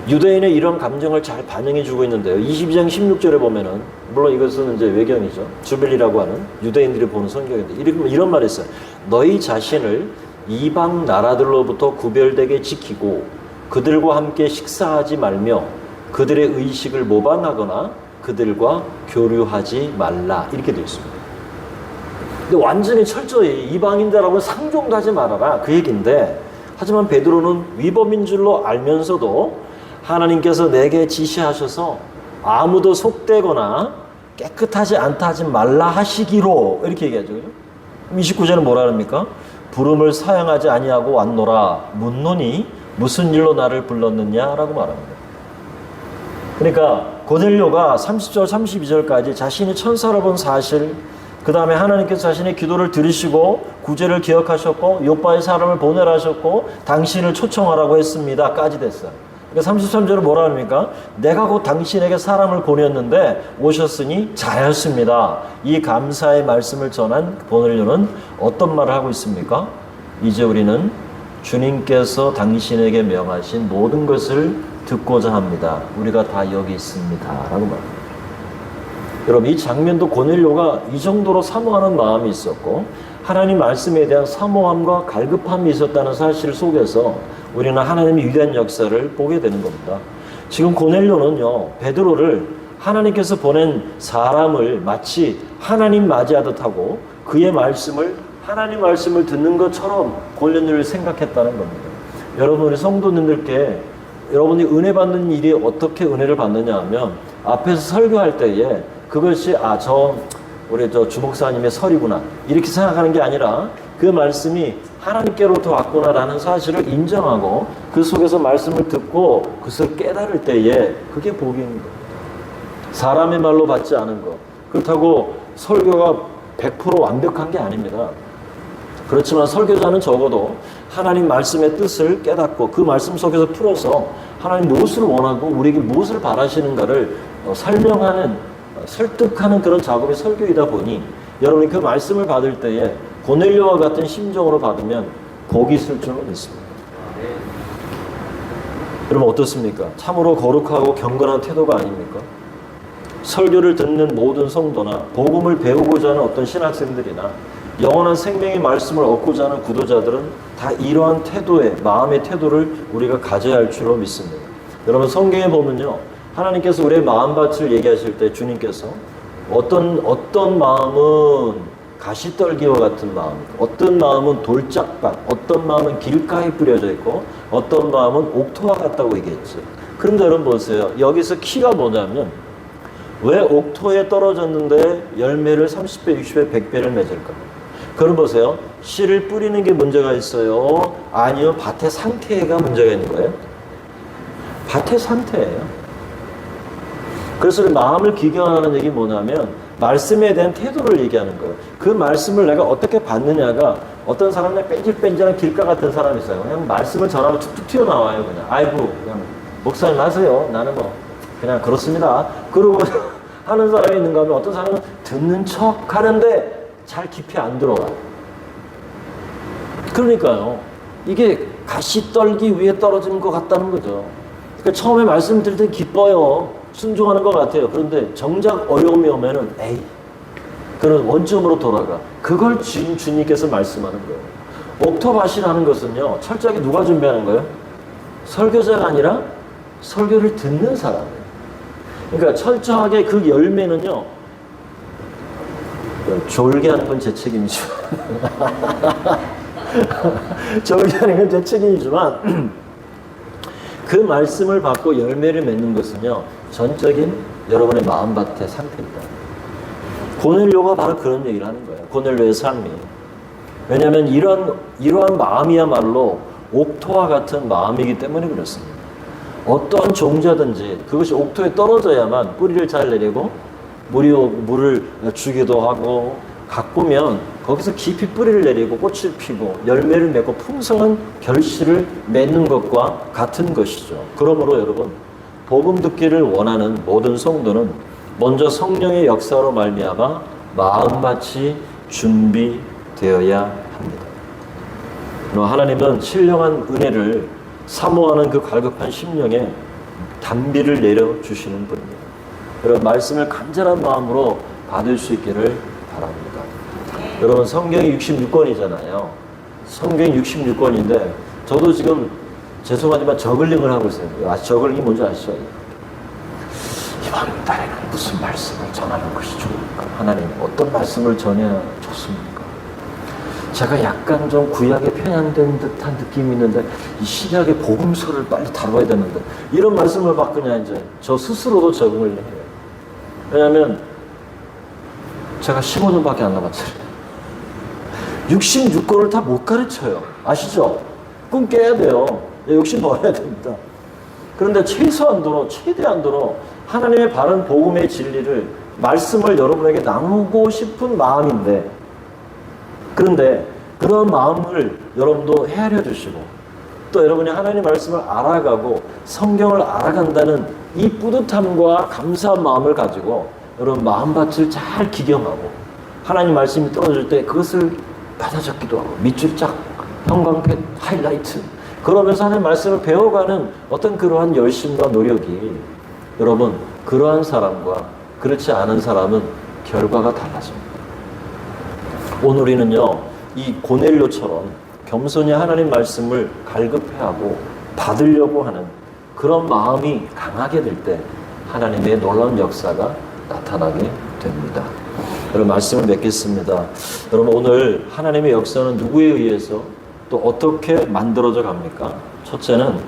유대인의 이런 감정을 잘 반영해 주고 있는데요. 22장 16절에 보면은, 물론 이것은 이제 외경이죠. 주빌리라고 하는 유대인들이 보는 성경인데, 이런 말이 있어요. 너희 자신을 이방 나라들로부터 구별되게 지키고 그들과 함께 식사하지 말며 그들의 의식을 모방하거나 그들과 교류하지 말라. 이렇게 되어 있습니다. 근데 완전히 철저히 이방인들하고 상종도 하지 말아라, 그 얘기인데, 하지만 베드로는 위법인 줄로 알면서도 하나님께서 내게 지시하셔서 아무도 속되거나 깨끗하지 않다 하지 말라 하시기로, 이렇게 얘기하죠. 29절은 뭐라 합니까? 부름을 사양하지 아니하고 왔노라 묻노니 무슨 일로 나를 불렀느냐라고 말합니다. 그러니까 고넬료가 30절 32절까지 자신이 천사를 본 사실, 그 다음에 하나님께서 자신의 기도를 들으시고 구제를 기억하셨고 요빠의 사람을 보내라 하셨고 당신을 초청하라고 했습니다 까지 됐어요. 그러니까 33절은 뭐라 합니까? 내가 곧 당신에게 사람을 보냈는데 오셨으니 잘하였습니다. 이 감사의 말씀을 전한 고넬료는 어떤 말을 하고 있습니까? 이제 우리는 주님께서 당신에게 명하신 모든 것을 듣고자 합니다. 우리가 다 여기 있습니다 라고 말합니다. 여러분, 이 장면도 고넬료가 이 정도로 사모하는 마음이 있었고 하나님 말씀에 대한 사모함과 갈급함이 있었다는 사실 속에서 우리는 하나님의 위대한 역사를 보게 되는 겁니다. 지금 고넬료는요, 베드로를 하나님께서 보낸 사람을 마치 하나님 맞이하듯 하고 그의 말씀을, 하나님 말씀을 듣는 것처럼 고넬료를 생각했다는 겁니다. 여러분, 우리 성도님들께 여러분이 은혜 받는 일이 어떻게 은혜를 받느냐 하면 앞에서 설교할 때에 그것이 우리 주목사님의 설이구나 이렇게 생각하는 게 아니라 그 말씀이 하나님께로부터 왔구나라는 사실을 인정하고 그 속에서 말씀을 듣고 그것을 깨달을 때에 그게 복인 겁니다. 사람의 말로 받지 않은 것. 그렇다고 설교가 100% 완벽한 게 아닙니다. 그렇지만 설교자는 적어도 하나님 말씀의 뜻을 깨닫고 그 말씀 속에서 풀어서 하나님 무엇을 원하고 우리에게 무엇을 바라시는가를 설명하는, 설득하는 그런 작업이 설교이다 보니 여러분이 그 말씀을 받을 때에 고넬료와 같은 심정으로 받으면 복이 있을 줄은 믿습니다. 여러분 어떻습니까? 참으로 거룩하고 경건한 태도가 아닙니까? 설교를 듣는 모든 성도나 복음을 배우고자 하는 어떤 신학생들이나 영원한 생명의 말씀을 얻고자 하는 구도자들은 다 이러한 태도의, 마음의 태도를 우리가 가져야 할 줄로 믿습니다. 여러분 성경에 보면요, 하나님께서 우리의 마음밭을 얘기하실 때 주님께서 어떤 마음은 가시떨기와 같은 마음. 어떤 마음은 돌짝밭, 어떤 마음은 길가에 뿌려져 있고, 어떤 마음은 옥토와 같다고 얘기했죠. 그런데 여러분 보세요. 여기서 키가 뭐냐면, 왜 옥토에 떨어졌는데 열매를 30배, 60배, 100배를 맺을까? 그럼 보세요. 씨를 뿌리는 게 문제가 있어요? 아니요, 밭의 상태가 문제가 있는 거예요? 밭의 상태예요. 그래서 마음을 기경하는 얘기 뭐냐면 말씀에 대한 태도를 얘기하는 거예요. 그 말씀을 내가 어떻게 받느냐가 어떤 사람은 뺀질뺀질한 길가 같은 사람이 있어요. 그냥 말씀을 전하면 툭툭 튀어나와요. 그냥 아이고 그냥 목사님 하세요. 나는 뭐 그냥 그렇습니다. 그러고 하는 사람이 있는가 하면 어떤 사람은 듣는 척 하는데 잘 깊이 안 들어가요. 그러니까요. 이게 가시떨기 위에 떨어지는 것 같다는 거죠. 그러니까 처음에 말씀 들을 때 기뻐요. 순종하는 것 같아요. 그런데 정작 어려움이 오면은 에이 그런 원점으로 돌아가. 그걸 주님께서 말씀하는 거예요. 옥토밭이라는 것은요. 철저하게 누가 준비하는 거예요? 설교자가 아니라 설교를 듣는 사람이에요. 그러니까 철저하게 그 열매는요. 졸게 하는 건 제 책임이지만 졸게 하는 건 제 책임이지만 그 말씀을 받고 열매를 맺는 것은요. 전적인 여러분의 마음밭의 상태입니다. 고넬료가 바로 그런 얘기를 하는 거예요. 고넬료의 삶이. 왜냐하면 이러한 마음이야말로 옥토와 같은 마음이기 때문에 그렇습니다. 어떠한 종자든지 그것이 옥토에 떨어져야만 뿌리를 잘 내리고 물을 주기도 하고 가꾸면 거기서 깊이 뿌리를 내리고 꽃을 피고 열매를 맺고 풍성한 결실을 맺는 것과 같은 것이죠. 그러므로 여러분 복음 듣기를 원하는 모든 성도는 먼저 성령의 역사로 말미암아 마음밭이 준비되어야 합니다. 하나님은 신령한 은혜를 사모하는 그 갈급한 심령에 단비를 내려주시는 분입니다. 여러분 말씀을 간절한 마음으로 받을 수 있기를 바랍니다. 여러분 성경이 66권이잖아요. 성경이 66권인데 저도 지금 죄송하지만 저글링을 하고 있어요. 저글링이 뭔지 아시죠? 이번 달에는 무슨 말씀을 전하는 것이 좋을까? 하나님 어떤 말씀을 전해야 좋습니까? 제가 약간 좀 구약에 편향된 듯한 느낌이 있는데 이 신약의 복음서를 빨리 다뤄야 되는데 이런 말씀을 받거냐 이제 저 스스로도 적응을 해요. 왜냐하면 제가 15년밖에 안 남았어요. 66권을 다 못 가르쳐요. 아시죠? 꿈 깨야 돼요. 욕심 버려야 됩니다. 그런데 최대한도로 하나님의 바른 복음의 진리를 말씀을 여러분에게 나누고 싶은 마음인데 그런데 그런 마음을 여러분도 헤아려 주시고 또 여러분이 하나님 말씀을 알아가고 성경을 알아간다는 이 뿌듯함과 감사한 마음을 가지고 여러분 마음밭을 잘 기경하고 하나님 말씀이 떨어질 때 그것을 받아 적기도 하고 밑줄 쫙 형광펜 하이라이트 그러면서 하나님 말씀을 배워가는 어떤 그러한 열심과 노력이 여러분 그러한 사람과 그렇지 않은 사람은 결과가 달라집니다. 오늘 우리는요 이 고넬료처럼 겸손히 하나님 말씀을 갈급해하고 받으려고 하는 그런 마음이 강하게 될 때 하나님의 놀라운 역사가 나타나게 됩니다. 여러분 말씀을 맺겠습니다. 여러분 오늘 하나님의 역사는 누구에 의해서 또 어떻게 만들어져 갑니까? 첫째는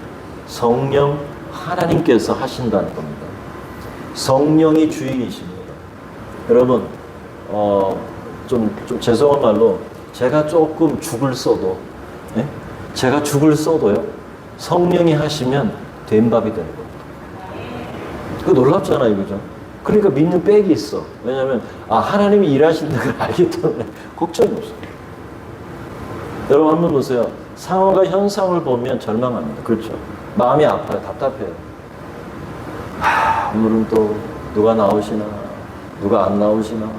성령 하나님께서 하신다는 겁니다. 성령이 주인이십니다. 여러분 좀 죄송한 말로 제가 조금 죽을 써도 제가 죽을 써도요 성령이 하시면 된 밥이 되는 겁니다. 그거 놀랍잖아요, 그죠? 그러니까 믿는 백이 있어. 왜냐하면 하나님이 일하시는 걸 알기 때문에 걱정이 없어요. 여러분 한번 보세요. 상황과 현상을 보면 절망합니다. 그렇죠? 마음이 아파요. 답답해요. 오늘은 또 누가 나오시나 누가 안 나오시나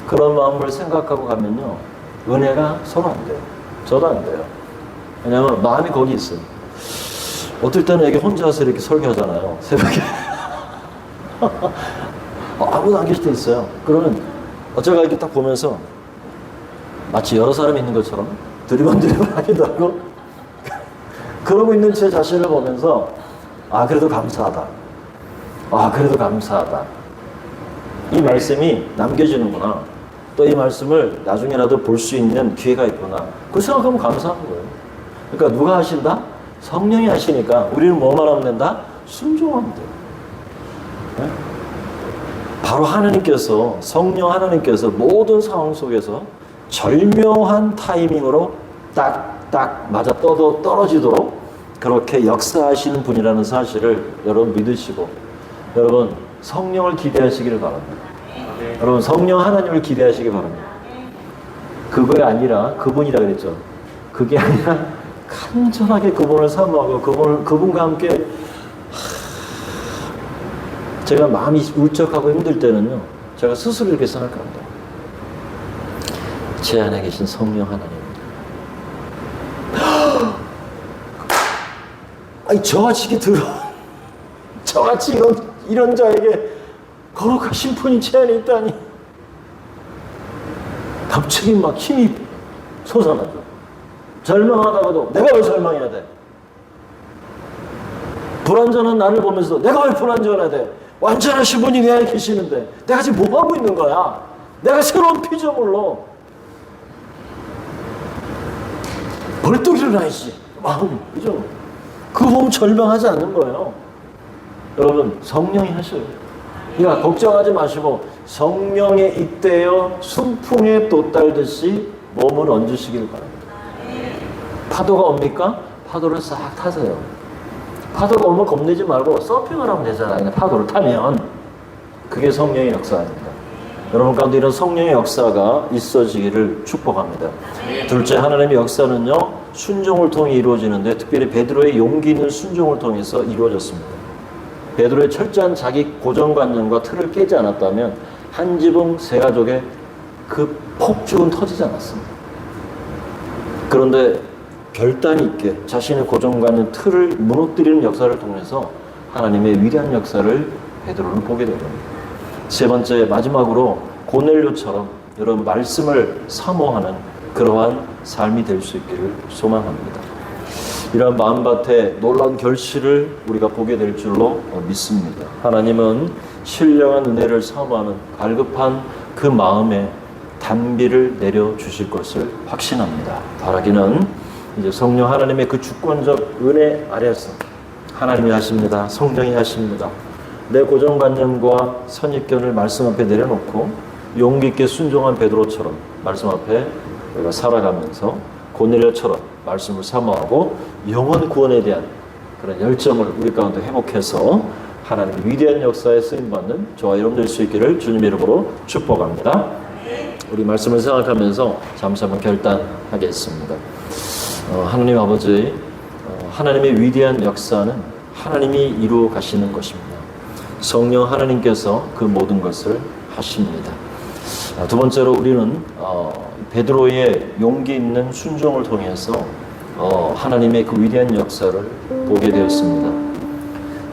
그런 마음을 생각하고 가면요 은혜가 서로 안 돼요. 저도 안 돼요. 왜냐하면 마음이 거기 있어요. 어떨 때는 이렇게 혼자서 이렇게 설교하잖아요. 새벽에 아무도 안 계실 때 있어요. 그러면 제가 이렇게 딱 보면서 마치 여러 사람이 있는 것처럼 드리번드리번 하기도 하고 그러고 있는 제 자신을 보면서 그래도 감사하다. 그래도 감사하다. 이 말씀이 남겨지는구나. 또 이 말씀을 나중에라도 볼 수 있는 기회가 있구나. 그 생각하면 감사한 거예요. 그러니까 누가 하신다? 성령이 하시니까 우리는 뭐만 하면 된다? 순종하면 돼요. 네? 바로 하나님께서, 성령 하나님께서 모든 상황 속에서 절묘한 타이밍으로 딱 맞아 떨어지도록 그렇게 역사하시는 분이라는 사실을 여러분 믿으시고, 여러분 성령을 기대하시기를 바랍니다. 여러분 성령 하나님을 기대하시기 바랍니다. 그거가 아니라 그분이라 그랬죠. 그게 아니라 간절하게 그분을 사모하고 그분과 함께 제가 마음이 울적하고 힘들 때는요, 제가 스스로 이렇게 생각합니다. 제 안에 계신 성령 하나님, 아니 저같이 저같이 이런 자에게 거룩하신 분이 제 안에 있다니 갑자기 막 힘이 솟아나죠. 절망하다가도 내가 왜 절망해야 돼? 불완전한 나를 보면서도 내가 왜 불완전해야 돼? 완전하신 분이 내 안에 계시는데 내가 지금 뭐 하고 있는 거야? 내가 새로운 피조물로 벌떡 일어나야지. 마음이, 그죠? 그 몸 절망하지 않는 거예요. 여러분 성령이 하셔요. 그러니까 걱정하지 마시고 성령에 잇대어 순풍에 돛달듯이 몸을 얹으시길 바랍니다. 파도가 옵니까? 파도를 싹 타세요. 파도가 오면 겁내지 말고 서핑을 하면 되잖아요. 파도를 타면. 그게 성령의 역사입니다. 여러분 가운데 이런 성령의 역사가 있어지기를 축복합니다. 둘째, 하나님의 역사는요, 순종을 통해 이루어지는데 특별히 베드로의 용기 있는 순종을 통해서 이루어졌습니다. 베드로의 철저한 자기 고정관념과 틀을 깨지 않았다면 한 지붕 세 가족의 그 폭죽은 터지지 않았습니다. 그런데 결단 있게 자신의 고정관념 틀을 무너뜨리는 역사를 통해서 하나님의 위대한 역사를 베드로는 보게 됩니다. 세 번째, 마지막으로 고넬료처럼 여러분 말씀을 사모하는 그러한 삶이 될 수 있기를 소망합니다. 이러한 마음밭에 놀라운 결실을 우리가 보게 될 줄로 믿습니다. 하나님은 신령한 은혜를 사모하는 갈급한 그 마음에 단비를 내려주실 것을 확신합니다. 바라기는 이제 성령 하나님의 그 주권적 은혜 아래에서 하나님이 하십니다. 성령이 하십니다. 내 고정관념과 선입견을 말씀 앞에 내려놓고 용기 있게 순종한 베드로처럼 말씀 앞에 우리가 살아가면서 고넬료처럼 말씀을 사모하고 영혼 구원에 대한 그런 열정을 우리 가운데 회복해서 하나님의 위대한 역사에 쓰임받는 저와 여러분 될 수 있기를 주님 이름으로 축복합니다. 우리 말씀을 생각하면서 잠시 한번 결단하겠습니다. 하나님 아버지, 하나님의 위대한 역사는 하나님이 이루어 가시는 것입니다. 성령 하나님께서 그 모든 것을 하십니다. 두 번째로 우리는 베드로의 용기 있는 순종을 통해서 하나님의 그 위대한 역사를 보게 되었습니다.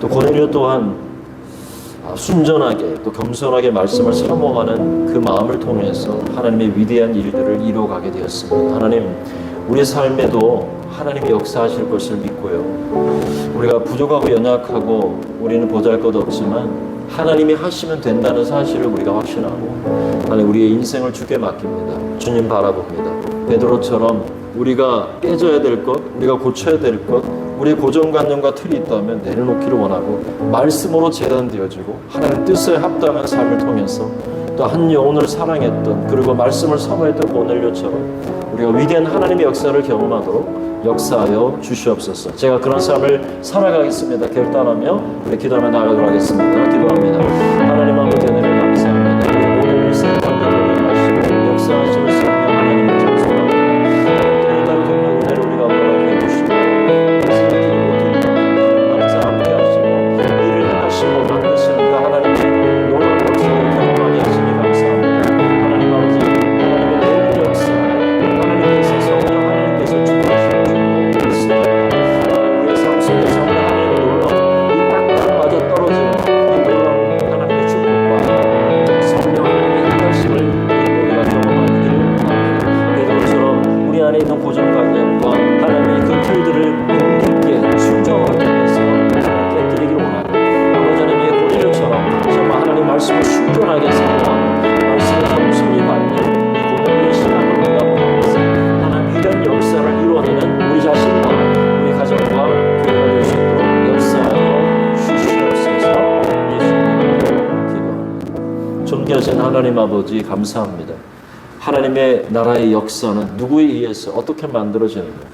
또 고넬료 또한 순전하게 또 겸손하게 말씀을 사모하는 그 마음을 통해서 하나님의 위대한 일들을 이루어가게 되었습니다. 하나님, 우리 삶에도 하나님이 역사하실 것을 믿고요. 우리가 부족하고 연약하고 우리는 보잘것없지만 하나님이 하시면 된다는 사실을 우리가 확신하고 하나님 우리의 인생을 주께 맡깁니다. 주님 바라봅니다. 베드로처럼 우리가 깨져야 될 것, 우리가 고쳐야 될 것, 우리의 고정관념과 틀이 있다면 내려놓기를 원하고 말씀으로 재단되어지고 하나님 뜻에 합당한 삶을 통해서 또 한 영혼을 사랑했던 그리고 말씀을 사모했던 고넬료처럼 우리가 위대한 하나님의 역사를 경험하도록 역사하여 주시옵소서. 제가 그런 삶을 살아가겠습니다. 결단하며 우리 기도하며 나아가도록 하겠습니다. 기도합니다. 하나님 아버지 은혜를 감사합니다. 우리 모든 일생 가운데 동행하시고 역사하시는 성령 하나님을 찬송합니다. 때에 따른 경력 은혜를 우리가 허락해 주시고 말씀을 못 드리고 항상 함께 하시고 일을 행하시고 만드시는 그 하나님의 놀라운 역사를 경험하게 하시니 감사합니다. 하나님 아버지, 하나님의 놀라운 역사, 하나님께서 성령 하나님께서 축복하시고 우리의 삶 속에 성령 하나님의 놀라운 이 딱딱 맞아 떨어지는 이 놀라운 하나님의 축복과 성령 하나님의 행하심을 우리가 경험하기를 존귀하신 하나님 아버지 감사합니다. 하나님의 나라의 역사는 누구에 의해서 어떻게 만들어지는가?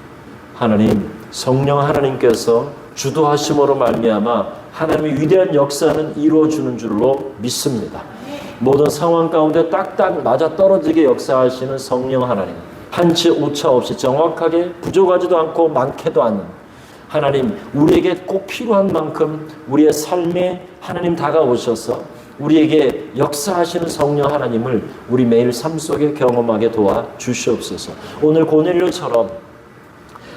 하나님, 성령 하나님께서 주도하심으로 말미암아 하나님의 위대한 역사는 이루어주는 줄로 믿습니다. 모든 상황 가운데 딱딱 맞아떨어지게 역사하시는 성령 하나님, 한치 오차 없이 정확하게 부족하지도 않고 많게도 않은 하나님, 우리에게 꼭 필요한 만큼 우리의 삶에 하나님 다가오셔서 우리에게 역사하시는 성령 하나님을 우리 매일 삶 속에 경험하게 도와주시옵소서. 오늘 고넬료처럼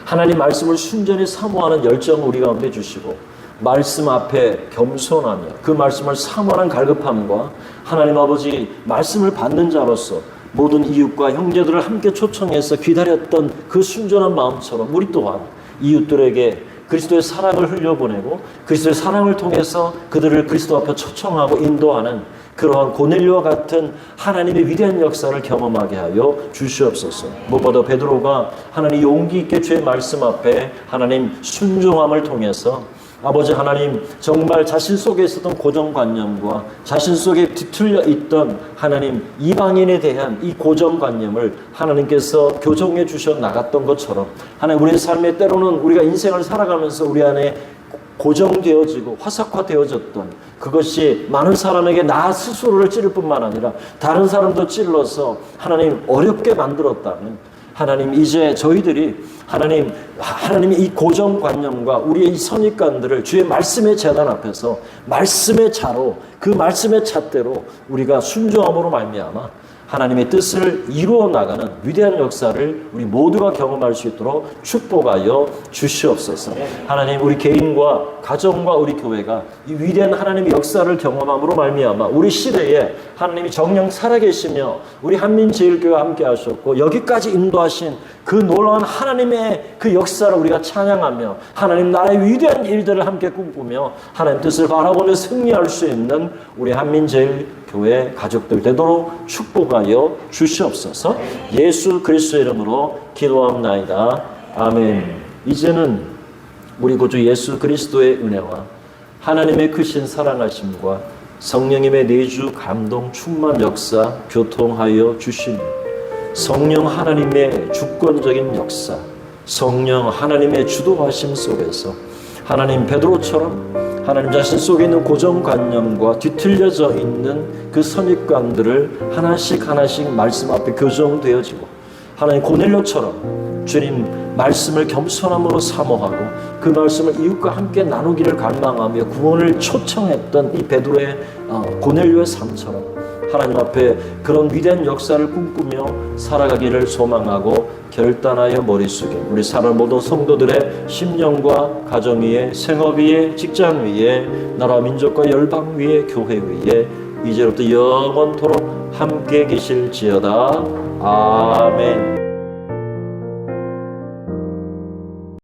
하나님 말씀을 순전히 사모하는 열정을 우리 가운데 주시고 말씀 앞에 겸손하며 그 말씀을 사모하는 갈급함과 하나님 아버지 말씀을 받는 자로서 모든 이웃과 형제들을 함께 초청해서 기다렸던 그 순전한 마음처럼 우리 또한 이웃들에게 그리스도의 사랑을 흘려보내고 그리스도의 사랑을 통해서 그들을 그리스도 앞에 초청하고 인도하는 그러한 고넬료와 같은 하나님의 위대한 역사를 경험하게 하여 주시옵소서. 무엇보다 베드로가 하나님 용기 있게 주의 말씀 앞에 하나님 순종함을 통해서 아버지 하나님, 정말 자신 속에 있었던 고정관념과 자신 속에 뒤틀려 있던 하나님 이방인에 대한 이 고정관념을 하나님께서 교정해 주셔 나갔던 것처럼 하나님 우리의 삶에 때로는 우리가 인생을 살아가면서 우리 안에 고정되어지고 화석화되어졌던 그것이 많은 사람에게 나 스스로를 찌를 뿐만 아니라 다른 사람도 찔러서 하나님 어렵게 만들었다는 하나님, 이제 저희들이 하나님의 이 고정관념과 우리의 이 선입관들을 주의 말씀의 재단 앞에서 말씀의 자로 그 말씀의 잣대로 우리가 순종함으로 말미암아 하나님의 뜻을 이루어 나가는 위대한 역사를 우리 모두가 경험할 수 있도록 축복하여 주시옵소서. 하나님, 우리 개인과 가정과 우리 교회가 이 위대한 하나님의 역사를 경험함으로 말미암아 우리 시대에 하나님이 정녕 살아계시며 우리 한민제일교회와 함께 하셨고 여기까지 인도하신 그 놀라운 하나님의 그 역사를 우리가 찬양하며 하나님 나라의 위대한 일들을 함께 꿈꾸며 하나님 뜻을 바라보며 승리할 수 있는 우리 한민제일교회 가족들 되도록 축복하여 주시옵소서. 예수 그리스도의 이름으로 기도합나이다. 아멘. 이제는 우리 구주 예수 그리스도의 은혜와 하나님의 크신 사랑하심과 성령님의 내주 감동 충만 역사 교통하여 주시니 성령 하나님의 주권적인 역사, 성령 하나님의 주도하심 속에서 하나님 베드로처럼 하나님 자신 속에 있는 고정관념과 뒤틀려져 있는 그 선입관들을 하나씩 하나씩 말씀 앞에 교정되어지고 하나님 고넬료처럼 주님 말씀을 겸손함으로 사모하고 그 말씀을 이웃과 함께 나누기를 갈망하며 구원을 초청했던 이 베드로의 고넬료의 삶처럼 하나님 앞에 그런 위대한 역사를 꿈꾸며 살아가기를 소망하고 결단하여 머릿속에 우리 사랑 모든 성도들의 심령과 가정 위에 생업 위에 직장 위에 나라 민족과 열방 위에 교회 위에 이제부터 영원토록 함께 계실지어다. 아멘.